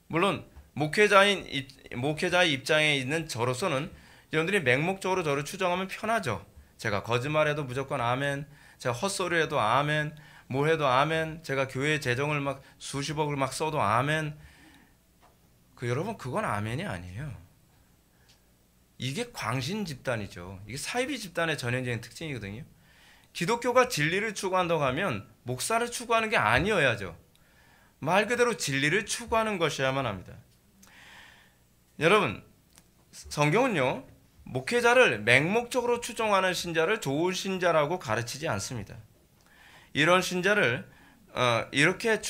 [SPEAKER 1] 물론 목회자의 입장에 있는 저로서는 여러분들이 맹목적으로 저를 추종하면 편하죠. 제가 거짓말해도 무조건 아멘, 제가 헛소리해도 아멘, 뭐 해도 아멘, 제가 교회 재정을 막 수십억을 막 써도 아멘. 여러분 그건 아멘이 아니에요. 이게 광신 집단이죠. 이게 사이비 집단의 전형적인 특징이거든요. 기독교가 진리를 추구한다고 하면 목사를 추구하는 게 아니어야죠. 말 그대로 진리를 추구하는 것이어야만 합니다. 여러분, 성경은요, 목회자를 맹목적으로 추종하는 신자를 좋은 신자라고 가르치지 않습니다. 이런 신자를 이렇게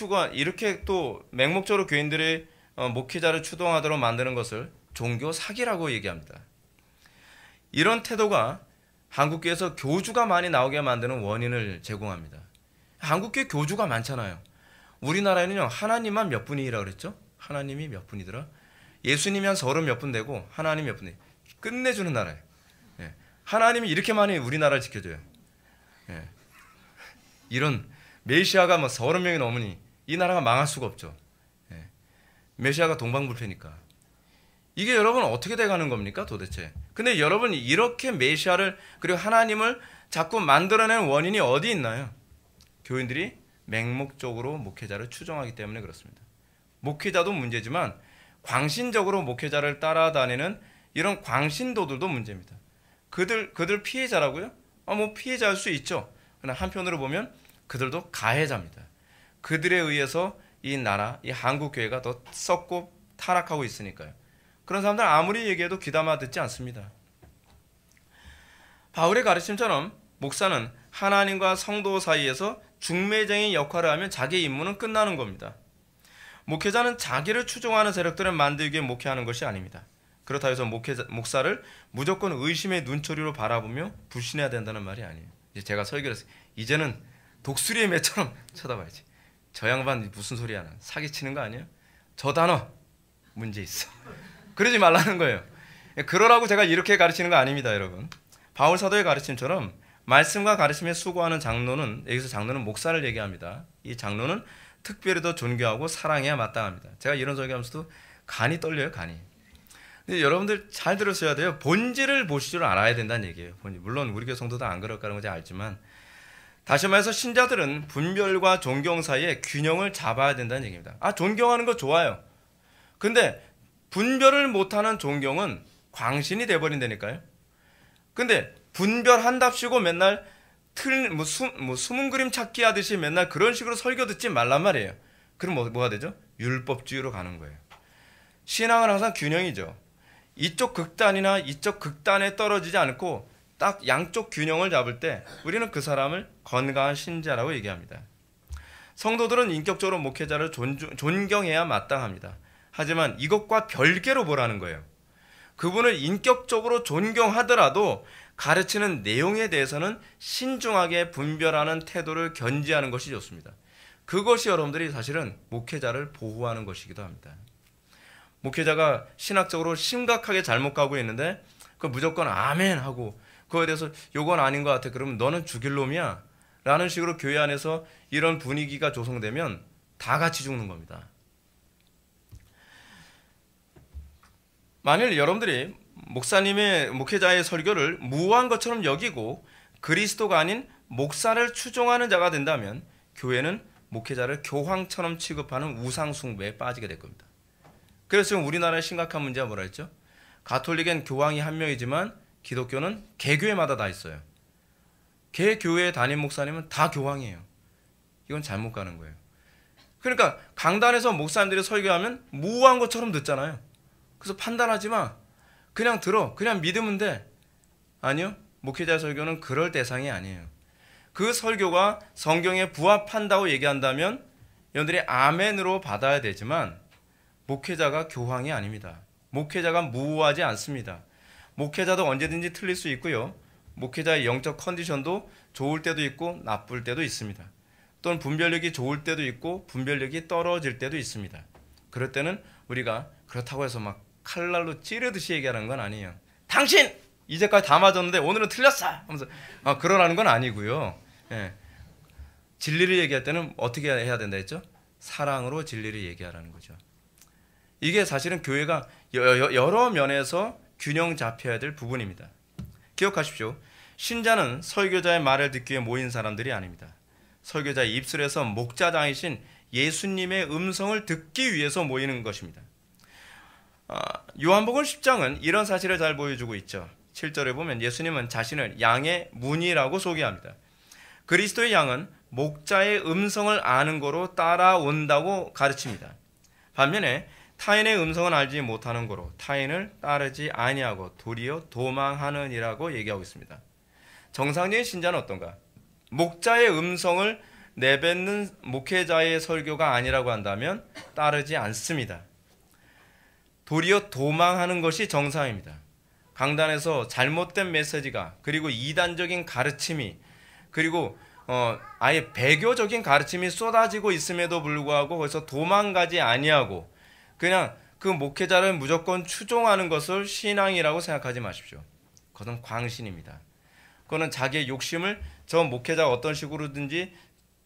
[SPEAKER 1] 또 맹목적으로 교인들의 목회자를 추동하도록 만드는 것을 종교 사기라고 얘기합니다. 이런 태도가 한국교회에서 교주가 많이 나오게 만드는 원인을 제공합니다. 한국교회 교주가 많잖아요. 우리나라에는요, 하나님만 몇 분이라고 그랬죠? 하나님이 몇 분이더라? 예수님이 한 30 몇 분 되고 하나님이 몇 분 돼. 끝내주는 나라예요. 예. 하나님이 이렇게 많이 우리나라를 지켜줘요. 예. 이런 메시아가 뭐 30명이 넘으니 이 나라가 망할 수가 없죠. 예. 메시아가 동방불패니까. 이게 여러분 어떻게 돼가는 겁니까 도대체? 근데 여러분 이렇게 메시아를 그리고 하나님을 자꾸 만들어내는 원인이 어디 있나요? 교인들이 맹목적으로 목회자를 추종하기 때문에 그렇습니다. 목회자도 문제지만 광신적으로 목회자를 따라다니는 이런 광신도들도 문제입니다. 그들 피해자라고요? 뭐 피해자일 수 있죠. 그러나 한편으로 보면 그들도 가해자입니다. 그들에 의해서 이 나라, 이 한국교회가 더 썩고 타락하고 있으니까요. 그런 사람들 아무리 얘기해도 귀담아 듣지 않습니다. 바울의 가르침처럼 목사는 하나님과 성도 사이에서 중매쟁이 역할을 하면 자기의 임무는 끝나는 겁니다. 목회자는 자기를 추종하는 세력들을 만들기 위해 목회하는 것이 아닙니다. 그렇다고 해서 목사를 무조건 의심의 눈초리로 바라보며 불신해야 된다는 말이 아니에요. 이제 제가 설교를 했어요. 이제는 독수리의 매처럼 쳐다봐야지. 저 양반 무슨 소리야. 사기치는 거 아니에요? 저 단어 문제 있어. 그러지 말라는 거예요. 그러라고 제가 이렇게 가르치는 거 아닙니다, 여러분. 바울 사도의 가르침처럼 말씀과 가르침에 수고하는 장로는, 여기서 장로는 목사를 얘기합니다. 이 장로는 특별히 더 존경하고 사랑해야 마땅합니다. 제가 이런 설교하면서도 간이 떨려요, 간이. 근데 여러분들 잘 들으셔야 돼요. 본질을 보실 줄 알아야 된다는 얘기예요. 물론 우리 교회 성도도 안 그럴까라는 걸 알지만, 다시 말해서 신자들은 분별과 존경 사이에 균형을 잡아야 된다는 얘기입니다. 존경하는 거 좋아요. 근데 분별을 못하는 존경은 광신이 돼버린다니까요. 근데 분별한답시고 맨날 숨은 그림 찾기 하듯이 맨날 그런 식으로 설교 듣지 말란 말이에요. 그럼 뭐가 되죠? 율법주의로 가는 거예요. 신앙은 항상 균형이죠. 이쪽 극단이나 이쪽 극단에 떨어지지 않고 딱 양쪽 균형을 잡을 때 우리는 그 사람을 건강한 신자라고 얘기합니다. 성도들은 인격적으로 목회자를 존경해야 마땅합니다. 하지만 이것과 별개로 보라는 거예요. 그분을 인격적으로 존경하더라도 가르치는 내용에 대해서는 신중하게 분별하는 태도를 견지하는 것이 좋습니다. 그것이 여러분들이 사실은 목회자를 보호하는 것이기도 합니다. 목회자가 신학적으로 심각하게 잘못 가고 있는데 그 무조건 아멘 하고 그거에 대해서 요건 아닌 것 같아. 그러면 너는 죽일 놈이야 라는 식으로 교회 안에서 이런 분위기가 조성되면 다 같이 죽는 겁니다. 만일 여러분들이 목회자의 설교를 무한 것처럼 여기고 그리스도가 아닌 목사를 추종하는 자가 된다면 교회는 목회자를 교황처럼 취급하는 우상 숭배에 빠지게 될 겁니다. 그래서 지금 우리나라의 심각한 문제가 뭐라 했죠? 가톨릭엔 교황이 한 명이지만 기독교는 개교회마다 다 있어요. 개교회 담임 목사님은 다 교황이에요. 이건 잘못 가는 거예요. 그러니까 강단에서 목사님들이 설교하면 무한 것처럼 듣잖아요. 그래서 판단하지 마. 그냥 들어. 그냥 믿으면 돼. 아니요. 목회자 설교는 그럴 대상이 아니에요. 그 설교가 성경에 부합한다고 얘기한다면 여러분들이 아멘으로 받아야 되지만 목회자가 교황이 아닙니다. 목회자가 무호하지 않습니다. 목회자도 언제든지 틀릴 수 있고요. 목회자의 영적 컨디션도 좋을 때도 있고 나쁠 때도 있습니다. 또는 분별력이 좋을 때도 있고 분별력이 떨어질 때도 있습니다. 그럴 때는 우리가 그렇다고 해서 막 칼날로 찌르듯이 얘기하는 건 아니에요. 당신! 이제까지 다 맞았는데 오늘은 틀렸어! 하면서 그러라는 건 아니고요. 예. 진리를 얘기할 때는 어떻게 해야 된다 했죠? 사랑으로 진리를 얘기하라는 거죠. 이게 사실은 교회가 여러 면에서 균형 잡혀야 될 부분입니다. 기억하십시오. 신자는 설교자의 말을 듣기 위해 모인 사람들이 아닙니다. 설교자의 입술에서 목자장이신 예수님의 음성을 듣기 위해서 모이는 것입니다. 요한복음 10장은 이런 사실을 잘 보여주고 있죠. 7절에 보면 예수님은 자신을 양의 문이라고 소개합니다. 그리스도의 양은 목자의 음성을 아는 거로 따라온다고 가르칩니다. 반면에 타인의 음성은 알지 못하는 거로 타인을 따르지 아니하고 도리어 도망하느니라고 얘기하고 있습니다. 정상적인 신자는 어떤가? 목자의 음성을 내뱉는 목회자의 설교가 아니라고 한다면 따르지 않습니다. 도리어 도망하는 것이 정상입니다. 강단에서 잘못된 메시지가, 그리고 이단적인 가르침이, 그리고 아예 배교적인 가르침이 쏟아지고 있음에도 불구하고 거기서 도망가지 아니하고 그냥 그 목회자를 무조건 추종하는 것을 신앙이라고 생각하지 마십시오. 그것은 광신입니다. 그거는 자기의 욕심을 저 목회자가 어떤 식으로든지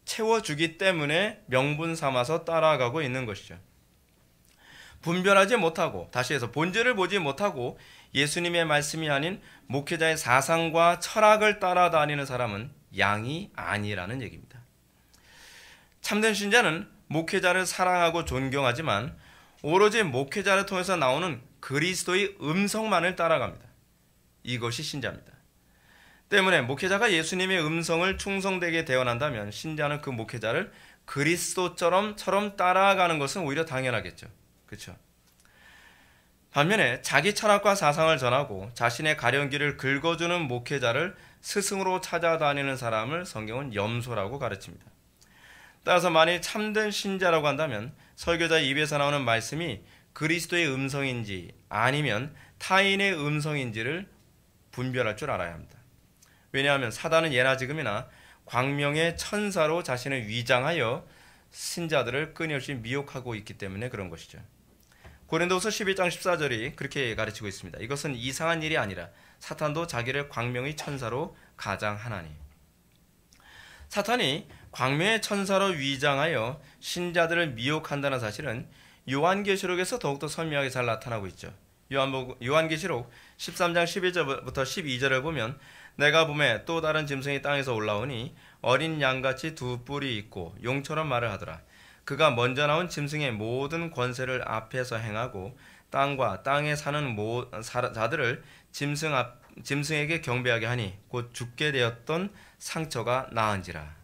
[SPEAKER 1] 채워주기 때문에 명분 삼아서 따라가고 있는 것이죠. 분별하지 못하고, 다시 해서 본질을 보지 못하고 예수님의 말씀이 아닌 목회자의 사상과 철학을 따라다니는 사람은 양이 아니라는 얘기입니다. 참된 신자는 목회자를 사랑하고 존경하지만 오로지 목회자를 통해서 나오는 그리스도의 음성만을 따라갑니다. 이것이 신자입니다. 때문에 목회자가 예수님의 음성을 충성되게 대언한다면 신자는 그 목회자를 그리스도처럼 따라가는 것은 오히려 당연하겠죠. 그렇죠? 반면에 자기 철학과 사상을 전하고 자신의 가려운 길을 긁어주는 목회자를 스승으로 찾아다니는 사람을 성경은 염소라고 가르칩니다. 따라서 만일 참된 신자라고 한다면 설교자의 입에서 나오는 말씀이 그리스도의 음성인지 아니면 타인의 음성인지를 분별할 줄 알아야 합니다. 왜냐하면 사단은 예나 지금이나 광명의 천사로 자신을 위장하여 신자들을 끊임없이 미혹하고 있기 때문에 그런 것이죠. 고린도후서 11장 14절이 그렇게 가르치고 있습니다. 이것은 이상한 일이 아니라 사탄도 자기를 광명의 천사로 가장하나니. 사탄이 광명의 천사로 위장하여 신자들을 미혹한다는 사실은 요한계시록에서 더욱더 선명하게 잘 나타나고 있죠. 요한계시록 13장 11절부터 12절을 보면 내가 보매 또 다른 짐승이 땅에서 올라오니 어린 양같이 두 뿔이 있고 용처럼 말을 하더라. 그가 먼저 나온 짐승의 모든 권세를 앞에서 행하고 땅과 땅에 사는 자들을 짐승에게 경배하게 하니 곧 죽게 되었던 상처가 나은지라.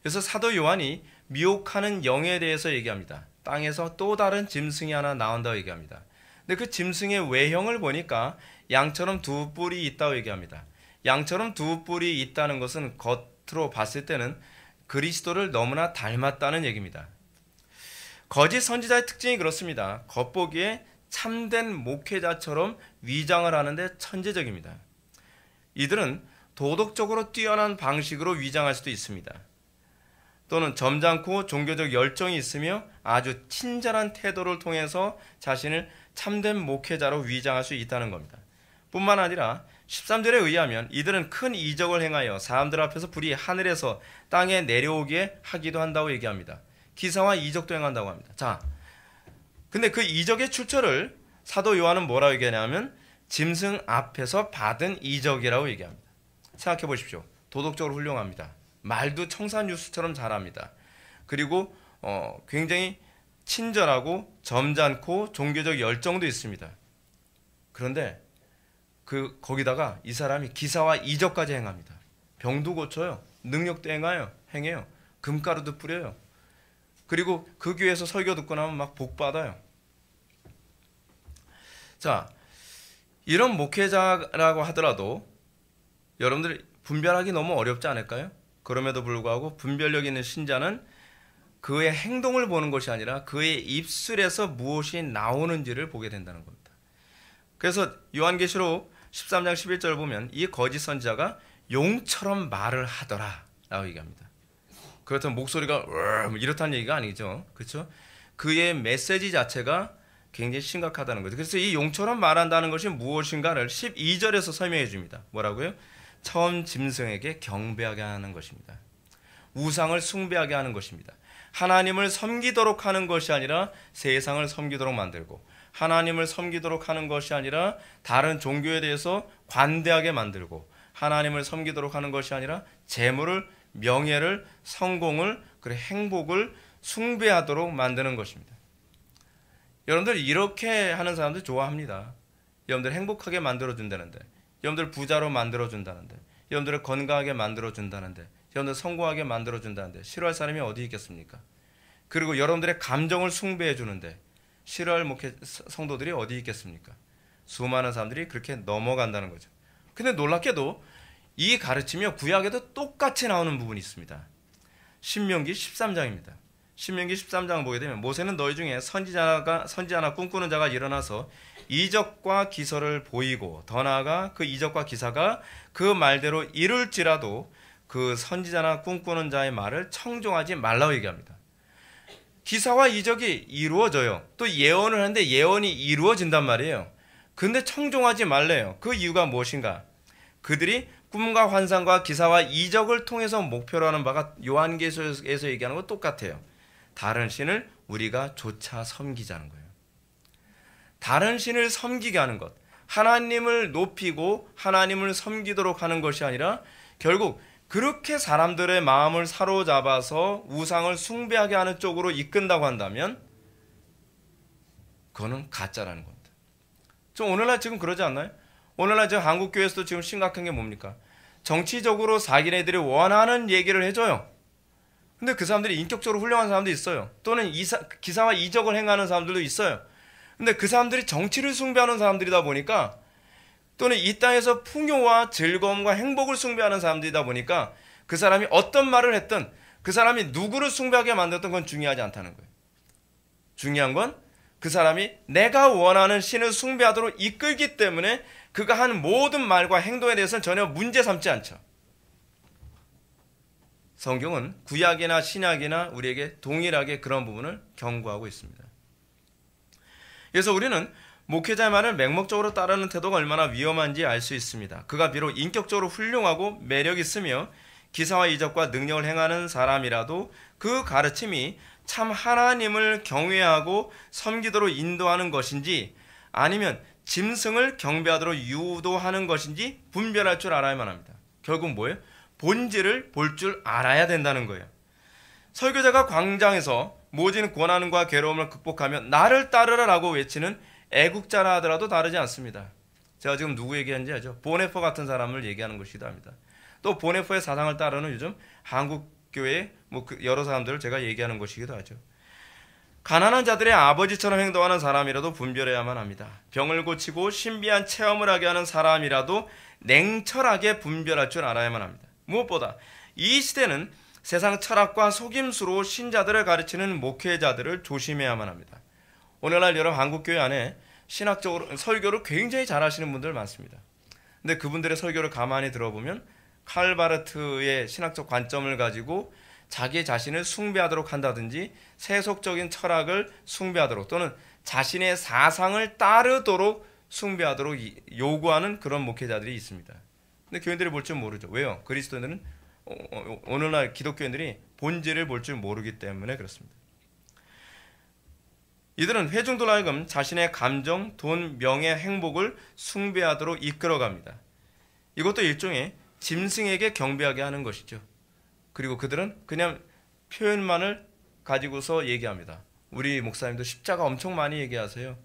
[SPEAKER 1] 그래서 사도 요한이 미혹하는 영에 대해서 얘기합니다. 땅에서 또 다른 짐승이 하나 나온다고 얘기합니다. 근데 그 짐승의 외형을 보니까 양처럼 두 뿔이 있다고 얘기합니다. 양처럼 두 뿔이 있다는 것은 겉으로 봤을 때는 그리스도를 너무나 닮았다는 얘기입니다. 거짓 선지자의 특징이 그렇습니다. 겉보기에 참된 목회자처럼 위장을 하는데 천재적입니다. 이들은 도덕적으로 뛰어난 방식으로 위장할 수도 있습니다. 또는 점잖고 종교적 열정이 있으며 아주 친절한 태도를 통해서 자신을 참된 목회자로 위장할 수 있다는 겁니다. 뿐만 아니라 13절에 의하면 이들은 큰 이적을 행하여 사람들 앞에서 불이 하늘에서 땅에 내려오게 하기도 한다고 얘기합니다. 기사와 이적도 행한다고 합니다. 자, 근데 그 이적의 출처를 사도 요한은 뭐라고 얘기하냐면 짐승 앞에서 받은 이적이라고 얘기합니다. 생각해 보십시오. 도덕적으로 훌륭합니다. 말도 청산유수처럼 잘합니다. 그리고 굉장히 친절하고 점잖고 종교적 열정도 있습니다. 그런데 거기다가 이 사람이 기사와 이적까지 행합니다. 병도 고쳐요. 능력도 행해요. 금가루도 뿌려요. 그리고 그 교회에서 설교 듣고 나면 막 복 받아요. 자, 이런 목회자라고 하더라도 여러분들 분별하기 너무 어렵지 않을까요? 그럼에도 불구하고 분별력 있는 신자는 그의 행동을 보는 것이 아니라 그의 입술에서 무엇이 나오는지를 보게 된다는 겁니다. 그래서 요한계시록 13장 11절 보면 이 거짓 선지자가 용처럼 말을 하더라 라고 얘기합니다. 그렇다면 목소리가 이렇다는 얘기가 아니죠. 그렇죠? 그의 메시지 자체가 굉장히 심각하다는 거죠. 그래서 이 용처럼 말한다는 것이 무엇인가를 12절에서 설명해 줍니다. 뭐라고요? 처음 짐승에게 경배하게 하는 것입니다. 우상을 숭배하게 하는 것입니다. 하나님을 섬기도록 하는 것이 아니라 세상을 섬기도록 만들고, 하나님을 섬기도록 하는 것이 아니라 다른 종교에 대해서 관대하게 만들고, 하나님을 섬기도록 하는 것이 아니라 재물을, 명예를, 성공을, 그리고 행복을 숭배하도록 만드는 것입니다. 여러분들 이렇게 하는 사람들 좋아합니다. 여러분들 행복하게 만들어준다는데, 여러분들 부자로 만들어준다는데, 여러분들을 건강하게 만들어준다는데, 여러분들 성공하게 만들어준다는데 싫어할 사람이 어디 있겠습니까? 그리고 여러분들의 감정을 숭배해 주는데 싫어할 성도들이 어디 있겠습니까? 수많은 사람들이 그렇게 넘어간다는 거죠. 근데 놀랍게도 이 가르침이 구약에도 똑같이 나오는 부분이 있습니다. 신명기 13장입니다. 신명기 13장을 보게 되면 모세는 너희 중에 선지자나 꿈꾸는 자가 일어나서 이적과 기사를 보이고 더 나아가 그 이적과 기사가 그 말대로 이룰지라도 그 선지자나 꿈꾸는 자의 말을 청종하지 말라고 얘기합니다. 기사와 이적이 이루어져요. 또 예언을 하는데 예언이 이루어진단 말이에요. 근데 청종하지 말래요. 그 이유가 무엇인가? 그들이 꿈과 환상과 기사와 이적을 통해서 목표로 하는 바가 요한계시록에서 얘기하는 것 똑같아요. 다른 신을 우리가 조차 섬기자는 거예요. 다른 신을 섬기게 하는 것, 하나님을 높이고 하나님을 섬기도록 하는 것이 아니라 결국 그렇게 사람들의 마음을 사로잡아서 우상을 숭배하게 하는 쪽으로 이끈다고 한다면 그거는 가짜라는 겁니다. 좀 오늘날 지금 그러지 않나요? 오늘날 지금 한국교회에서도 지금 심각한 게 뭡니까? 정치적으로 자기네들이 원하는 얘기를 해줘요. 근데 그 사람들이 인격적으로 훌륭한 사람도 있어요. 또는 기사와 이적을 행하는 사람들도 있어요. 근데 그 사람들이 정치를 숭배하는 사람들이다 보니까 또는 이 땅에서 풍요와 즐거움과 행복을 숭배하는 사람들이다 보니까 그 사람이 어떤 말을 했든 그 사람이 누구를 숭배하게 만들었던 건 중요하지 않다는 거예요. 중요한 건 그 사람이 내가 원하는 신을 숭배하도록 이끌기 때문에 그가 한 모든 말과 행동에 대해서는 전혀 문제 삼지 않죠. 성경은 구약이나 신약이나 우리에게 동일하게 그런 부분을 경고하고 있습니다. 그래서 우리는 목회자의 말을 맹목적으로 따르는 태도가 얼마나 위험한지 알 수 있습니다. 그가 비록 인격적으로 훌륭하고 매력 있으며 기사와 이적과 능력을 행하는 사람이라도 그 가르침이 참 하나님을 경외하고 섬기도록 인도하는 것인지 아니면 짐승을 경배하도록 유도하는 것인지 분별할 줄 알아야만 합니다. 결국 뭐예요? 본질을 볼 줄 알아야 된다는 거예요. 설교자가 광장에서 모진 고난과 괴로움을 극복하며 나를 따르라라고 외치는 애국자라 하더라도 다르지 않습니다. 제가 지금 누구 얘기하는지 알죠? 보네퍼 같은 사람을 얘기하는 것이기도 합니다. 또 보네퍼의 사상을 따르는 요즘 한국교회 여러 사람들을 제가 얘기하는 것이기도 하죠. 가난한 자들의 아버지처럼 행동하는 사람이라도 분별해야만 합니다. 병을 고치고 신비한 체험을 하게 하는 사람이라도 냉철하게 분별할 줄 알아야만 합니다. 무엇보다 이 시대는 세상 철학과 속임수로 신자들을 가르치는 목회자들을 조심해야만 합니다. 오늘날 여러분 한국교회 안에 신학적으로 설교를 굉장히 잘하시는 분들 많습니다. 근데 그분들의 설교를 가만히 들어보면 칼바르트의 신학적 관점을 가지고 자기 자신을 숭배하도록 한다든지 세속적인 철학을 숭배하도록 또는 자신의 사상을 따르도록 숭배하도록 요구하는 그런 목회자들이 있습니다. 근데 교인들이 볼 줄 모르죠. 왜요? 그리스도인들은 오늘날 기독교인들이 본질을 볼 줄 모르기 때문에 그렇습니다. 이들은 회중들로 하여금 자신의 감정, 돈, 명예, 행복을 숭배하도록 이끌어갑니다. 이것도 일종의 짐승에게 경배하게 하는 것이죠. 그리고 그들은 그냥 표현만을 가지고서 얘기합니다. 우리 목사님도 십자가 엄청 많이 얘기하세요.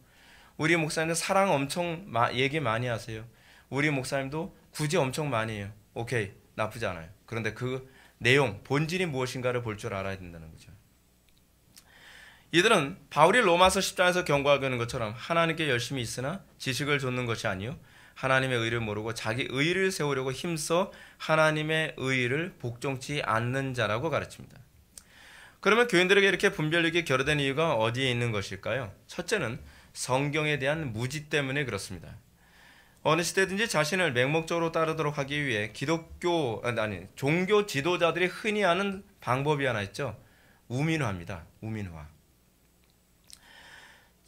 [SPEAKER 1] 우리 목사님도 사랑 엄청 얘기 많이 하세요. 우리 목사님도 구제 엄청 많이 해요. 오케이, 나쁘지 않아요. 그런데 그 내용, 본질이 무엇인가를 볼 줄 알아야 된다는 거죠. 이들은 바울이 로마서 10장에서 경고하고 있는 것처럼 하나님께 열심히 있으나 지식을 좇는 것이 아니요 하나님의 의를 모르고 자기 의를 세우려고 힘써 하나님의 의를 복종치 않는 자라고 가르칩니다. 그러면 교인들에게 이렇게 분별력이 결여된 이유가 어디에 있는 것일까요? 첫째는 성경에 대한 무지 때문에 그렇습니다. 어느 시대든지 자신을 맹목적으로 따르도록 하기 위해 종교 지도자들이 흔히 하는 방법이 하나 있죠. 우민화입니다. 우민화.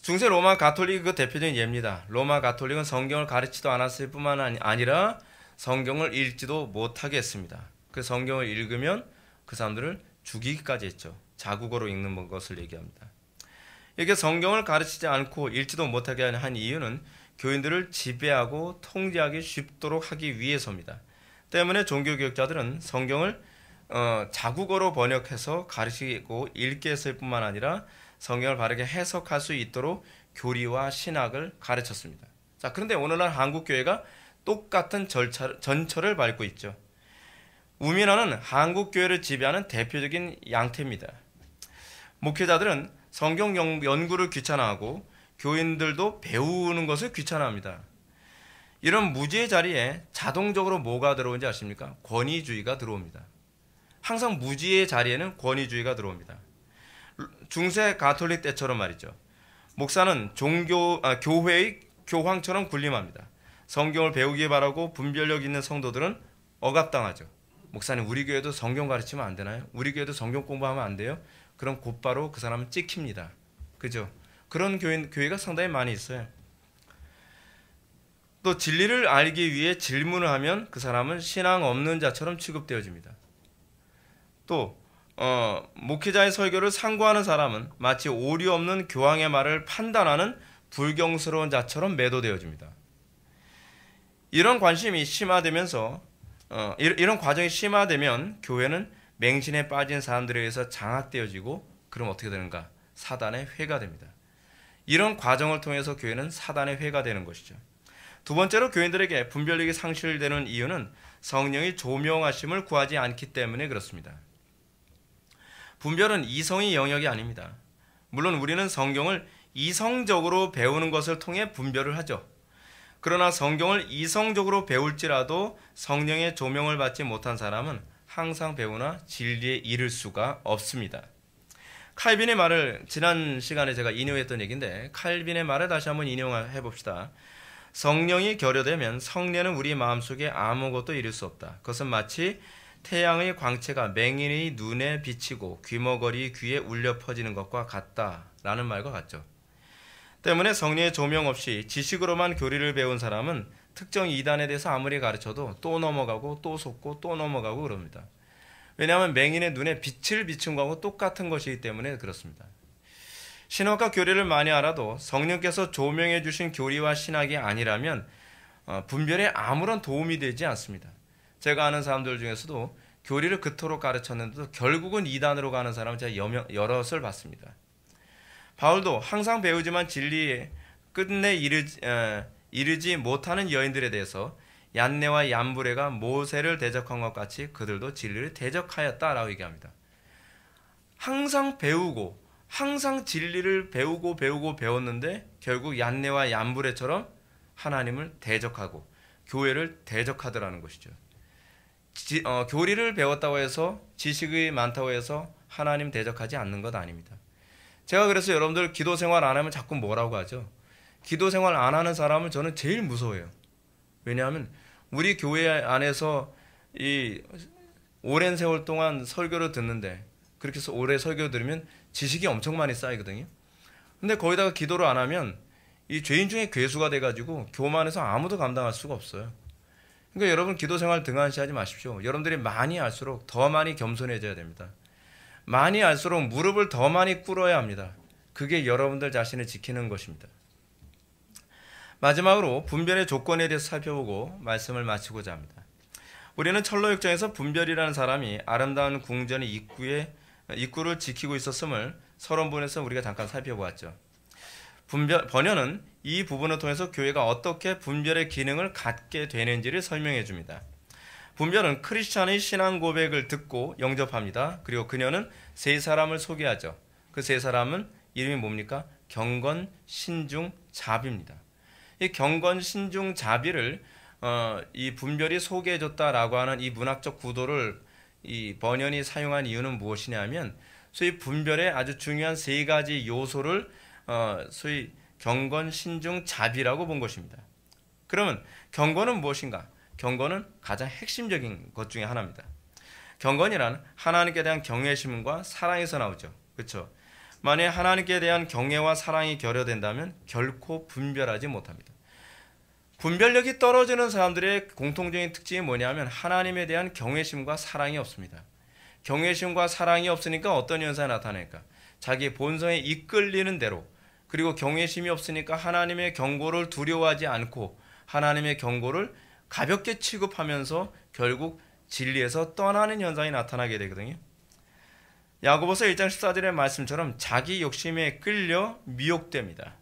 [SPEAKER 1] 중세 로마 가톨릭 그 대표적인 예입니다. 로마 가톨릭은 성경을 가르치지도 않았을 뿐만 아니라 성경을 읽지도 못하게 했습니다. 그 성경을 읽으면 그 사람들을 죽이기까지 했죠. 자국어로 읽는 것을 얘기합니다. 이렇게 성경을 가르치지 않고 읽지도 못하게 한 이유는 교인들을 지배하고 통제하기 쉽도록 하기 위해서입니다. 때문에 종교교육자들은 성경을 자국어로 번역해서 가르치고 읽게 했을 뿐만 아니라 성경을 바르게 해석할 수 있도록 교리와 신학을 가르쳤습니다. 자, 그런데 오늘날 한국교회가 똑같은 전철을 밟고 있죠. 우민화는 한국교회를 지배하는 대표적인 양태입니다. 목회자들은 성경 연구를 귀찮아하고 교인들도 배우는 것을 귀찮아합니다. 이런 무지의 자리에 자동적으로 뭐가 들어오는지 아십니까? 권위주의가 들어옵니다. 항상 무지의 자리에는 권위주의가 들어옵니다. 중세 가톨릭 때처럼 말이죠. 목사는 교회의 교황처럼 군림합니다. 성경을 배우기 바라고 분별력 있는 성도들은 억압당하죠. 목사님, 우리 교회도 성경 가르치면 안 되나요? 우리 교회도 성경 공부하면 안 돼요? 그럼 곧바로 그 사람은 찍힙니다. 그죠? 그런 교회가 상당히 많이 있어요. 또 진리를 알기 위해 질문을 하면 그 사람은 신앙 없는 자처럼 취급되어집니다. 또 목회자의 설교를 상고하는 사람은 마치 오류 없는 교황의 말을 판단하는 불경스러운 자처럼 매도되어집니다. 이런 관심이 심화되면서 이런 과정이 심화되면 교회는 맹신에 빠진 사람들에 의해서 장악되어지고, 그럼 어떻게 되는가? 사단의 회가 됩니다. 이런 과정을 통해서 교회는 사단의 회가 되는 것이죠. 두 번째로 교인들에게 분별력이 상실되는 이유는 성령이 조명하심을 구하지 않기 때문에 그렇습니다. 분별은 이성의 영역이 아닙니다. 물론 우리는 성경을 이성적으로 배우는 것을 통해 분별을 하죠. 그러나 성경을 이성적으로 배울지라도 성령의 조명을 받지 못한 사람은 항상 배우나 진리에 이를 수가 없습니다. 칼빈의 말을 지난 시간에 제가 인용했던 얘기인데, 칼빈의 말을 다시 한번 인용해 봅시다. 성령이 결여되면 성례는 우리 마음속에 아무것도 이룰 수 없다. 그것은 마치 태양의 광채가 맹인의 눈에 비치고 귀머거리 귀에 울려 퍼지는 것과 같다라는 말과 같죠. 때문에 성령의 조명 없이 지식으로만 교리를 배운 사람은 특정 이단에 대해서 아무리 가르쳐도 또 넘어가고 또 속고 또 넘어가고 그럽니다. 왜냐하면 맹인의 눈에 빛을 비춘 거하고 똑같은 것이기 때문에 그렇습니다. 신학과 교리를 많이 알아도 성령께서 조명해 주신 교리와 신학이 아니라면 분별에 아무런 도움이 되지 않습니다. 제가 아는 사람들 중에서도 교리를 그토록 가르쳤는데도 결국은 이단으로 가는 사람은 제가 여럿을 봤습니다. 바울도 항상 배우지만 진리에 끝내 이르지 못하는 여인들에 대해서 얀네와 얀브레가 모세를 대적한 것 같이 그들도 진리를 대적하였다라고 얘기합니다. 항상 배우고 항상 진리를 배우고 배웠는데 결국 얀네와 얀브레처럼 하나님을 대적하고 교회를 대적하더라는 것이죠. 교리를 배웠다고 해서 지식이 많다고 해서 하나님 대적하지 않는 것 아닙니다. 제가 그래서 여러분들 기도 생활 안 하면 자꾸 뭐라고 하죠? 기도 생활 안 하는 사람은 저는 제일 무서워요. 왜냐하면 우리 교회 안에서 이 오랜 세월 동안 설교를 듣는데, 그렇게 해서 오래 설교 들으면 지식이 엄청 많이 쌓이거든요. 근데 거기다가 기도를 안 하면 이 죄인 중에 괴수가 돼가지고 교만해서 아무도 감당할 수가 없어요. 그러니까 여러분 기도 생활 등한시하지 마십시오. 여러분들이 많이 알수록 더 많이 겸손해져야 됩니다. 많이 알수록 무릎을 더 많이 꿇어야 합니다. 그게 여러분들 자신을 지키는 것입니다. 마지막으로 분별의 조건에 대해서 살펴보고 말씀을 마치고자 합니다. 우리는 철로역정에서 분별이라는 사람이 아름다운 궁전의 입구를 지키고 있었음을 서론본에서 우리가 잠깐 살펴보았죠. 번연은 이 부분을 통해서 교회가 어떻게 분별의 기능을 갖게 되는지를 설명해 줍니다. 분별은 크리스찬의 신앙 고백을 듣고 영접합니다. 그리고 그녀는 세 사람을 소개하죠. 그 세 사람은 이름이 뭡니까? 경건, 신중, 자비입니다. 이 경건, 신중, 자비를 이 분별이 소개해줬다라고 하는 이 문학적 구도를 이 번연이 사용한 이유는 무엇이냐면, 소위 분별의 아주 중요한 세 가지 요소를 소위 경건, 신중, 자비라고 본 것입니다. 그러면 경건은 무엇인가? 경건은 가장 핵심적인 것 중에 하나입니다. 경건이란 하나님께 대한 경외심과 사랑에서 나오죠. 그렇죠? 만약 하나님께 대한 경외와 사랑이 결여된다면 결코 분별하지 못합니다. 분별력이 떨어지는 사람들의 공통적인 특징이 뭐냐면 하나님에 대한 경외심과 사랑이 없습니다. 경외심과 사랑이 없으니까 어떤 현상이 나타날까? 자기 본성에 이끌리는 대로, 그리고 경외심이 없으니까 하나님의 경고를 두려워하지 않고 하나님의 경고를 가볍게 취급하면서 결국 진리에서 떠나는 현상이 나타나게 되거든요. 야고보서 1장 14절의 말씀처럼 자기 욕심에 끌려 미혹됩니다.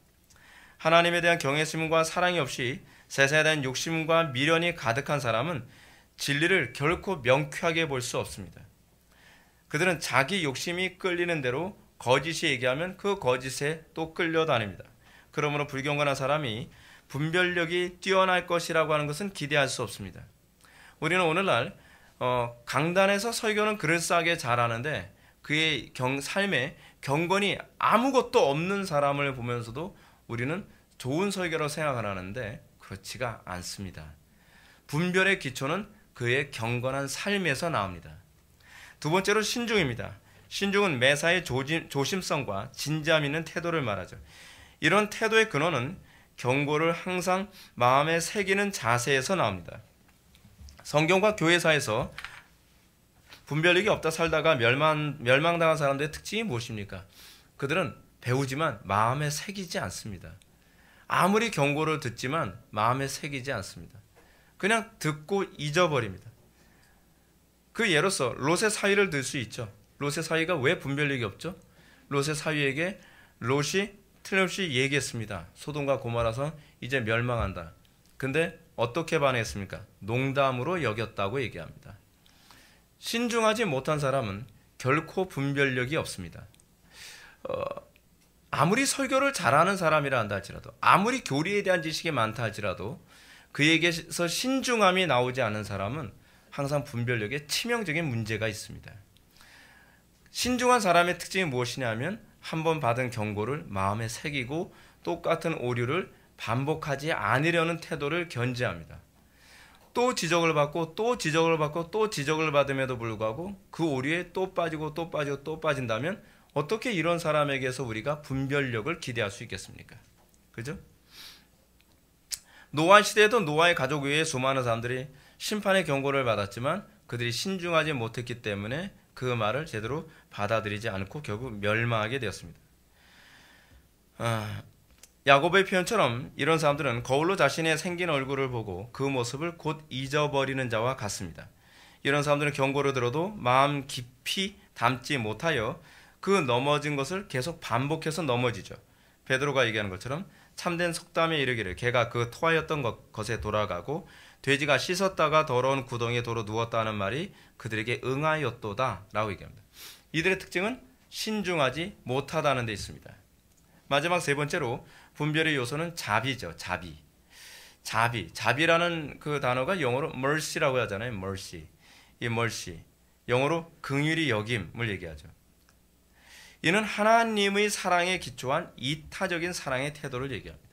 [SPEAKER 1] 하나님에 대한 경외심과 사랑이 없이 세상에 대한 욕심과 미련이 가득한 사람은 진리를 결코 명쾌하게 볼 수 없습니다. 그들은 자기 욕심이 끌리는 대로 거짓이 얘기하면 그 거짓에 또 끌려다닙니다. 그러므로 불경건한 사람이 분별력이 뛰어날 것이라고 하는 것은 기대할 수 없습니다. 우리는 오늘날 강단에서 설교는 그럴싸하게 잘하는데 그의 삶에 경건이 아무것도 없는 사람을 보면서도 우리는 좋은 설교라고 생각을 하는데 그렇지가 않습니다. 분별의 기초는 그의 경건한 삶에서 나옵니다. 두 번째로 신중입니다. 신중은 매사에 조심성과 진지함 있는 태도를 말하죠. 이런 태도의 근원은 경고를 항상 마음에 새기는 자세에서 나옵니다. 성경과 교회사에서 분별력이 없다 살다가 멸망당한 사람들의 특징이 무엇입니까? 그들은 배우지만 마음에 새기지 않습니다. 아무리 경고를 듣지만 마음에 새기지 않습니다. 그냥 듣고 잊어버립니다. 그 예로서 롯의 사위를 들 수 있죠. 롯의 사위가 왜 분별력이 없죠? 롯의 사위에게 롯이 틀림없이 얘기했습니다. 소돔과 고모라서 이제 멸망한다. 근데 어떻게 반응했습니까? 농담으로 여겼다고 얘기합니다. 신중하지 못한 사람은 결코 분별력이 없습니다. 아무리 설교를 잘하는 사람이라 한다 할지라도, 아무리 교리에 대한 지식이 많다 할지라도 그에게서 신중함이 나오지 않는 사람은 항상 분별력에 치명적인 문제가 있습니다. 신중한 사람의 특징이 무엇이냐면 한 번 받은 경고를 마음에 새기고 똑같은 오류를 반복하지 않으려는 태도를 견지합니다. 또 지적을 받고 또 지적을 받고 또 지적을 받음에도 불구하고 그 오류에 또 빠지고 또 빠지고 또 빠진다면 어떻게 이런 사람에게서 우리가 분별력을 기대할 수 있겠습니까? 그죠? 노아 시대에도 노아의 가족 외에 수많은 사람들이 심판의 경고를 받았지만 그들이 신중하지 못했기 때문에 그 말을 제대로 받아들이지 않고 결국 멸망하게 되었습니다. 야곱의 표현처럼 이런 사람들은 거울로 자신의 생긴 얼굴을 보고 그 모습을 곧 잊어버리는 자와 같습니다. 이런 사람들은 경고를 들어도 마음 깊이 담지 못하여 그 넘어진 것을 계속 반복해서 넘어지죠. 베드로가 얘기하는 것처럼 참된 속담에 이르기를 개가 그 토하였던 것에 돌아가고 돼지가 씻었다가 더러운 구덩이에 도로 누웠다 하는 말이 그들에게 응하였도다 라고 얘기합니다. 이들의 특징은 신중하지 못하다는 데 있습니다. 마지막 세 번째로 분별의 요소는 자비죠. 자비라는 그 단어가 영어로 mercy라고 하잖아요. mercy. 이 mercy 영어로 긍휼히 여김을 얘기하죠. 이는 하나님의 사랑에 기초한 이타적인 사랑의 태도를 얘기합니다.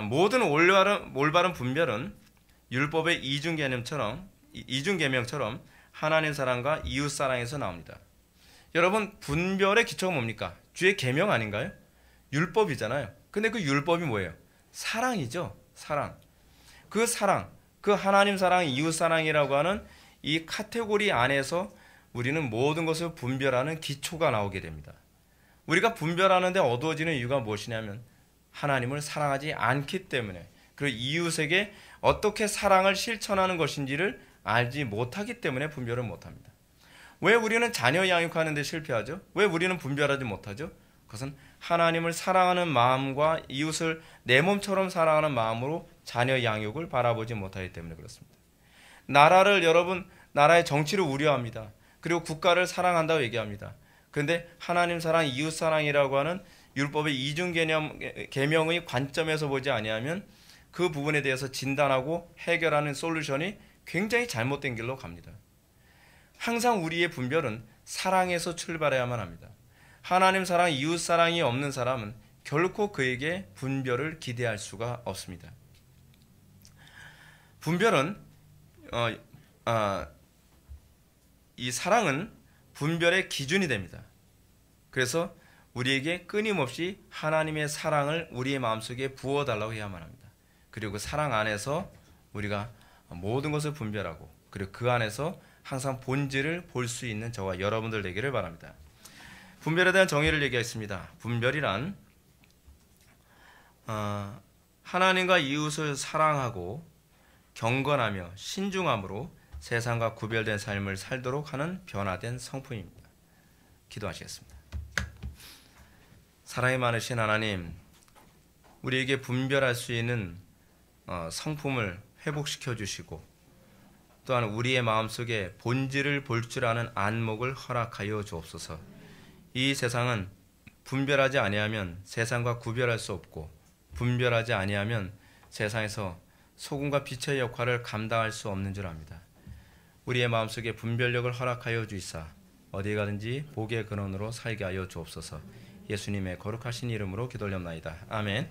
[SPEAKER 1] 모든 올바른 분별은 율법의 이중계명처럼 하나님 사랑과 이웃 사랑에서 나옵니다. 여러분, 분별의 기초가 뭡니까? 주의 계명 아닌가요? 율법이잖아요. 근데 그 율법이 뭐예요? 사랑이죠. 사랑. 그 하나님 사랑, 이웃 사랑이라고 하는 이 카테고리 안에서 우리는 모든 것을 분별하는 기초가 나오게 됩니다. 우리가 분별하는데 어두워지는 이유가 무엇이냐면 하나님을 사랑하지 않기 때문에, 그리고 이웃에게 어떻게 사랑을 실천하는 것인지를 알지 못하기 때문에 분별을 못합니다. 왜 우리는 자녀 양육하는 데 실패하죠? 왜 우리는 분별하지 못하죠? 그것은 하나님을 사랑하는 마음과 이웃을 내 몸처럼 사랑하는 마음으로 자녀 양육을 바라보지 못하기 때문에 그렇습니다. 나라의 정치를 우려합니다. 그리고 국가를 사랑한다고 얘기합니다. 그런데 하나님 사랑, 이웃 사랑이라고 하는 율법의 이중 계명의 관점에서 보지 아니하면 그 부분에 대해서 진단하고 해결하는 솔루션이 굉장히 잘못된 길로 갑니다. 항상 우리의 분별은 사랑에서 출발해야만 합니다. 하나님 사랑, 이웃 사랑이 없는 사람은 결코 그에게 분별을 기대할 수가 없습니다. 분별은 이 사랑은 분별의 기준이 됩니다. 그래서 우리에게 끊임없이 하나님의 사랑을 우리의 마음속에 부어달라고 해야만 합니다. 그리고 그 사랑 안에서 우리가 모든 것을 분별하고 그리고 그 안에서 항상 본질을 볼 수 있는 저와 여러분들 되기를 바랍니다. 분별에 대한 정의를 얘기하겠습니다. 분별이란 하나님과 이웃을 사랑하고 경건하며 신중함으로 세상과 구별된 삶을 살도록 하는 변화된 성품입니다. 기도하시겠습니다. 사랑이 많으신 하나님, 우리에게 분별할 수 있는 성품을 회복시켜 주시고 또한 우리의 마음속에 본질을 볼 줄 아는 안목을 허락하여 주옵소서. 이 세상은 분별하지 아니하면 세상과 구별할 수 없고 분별하지 아니하면 세상에서 소금과 빛의 역할을 감당할 수 없는 줄 압니다. 우리의 마음속에 분별력을 허락하여 주이사 어디에 가든지 복의 근원으로 살게 하여 주옵소서. 예수님의 거룩하신 이름으로 기도올렵나이다. 아멘.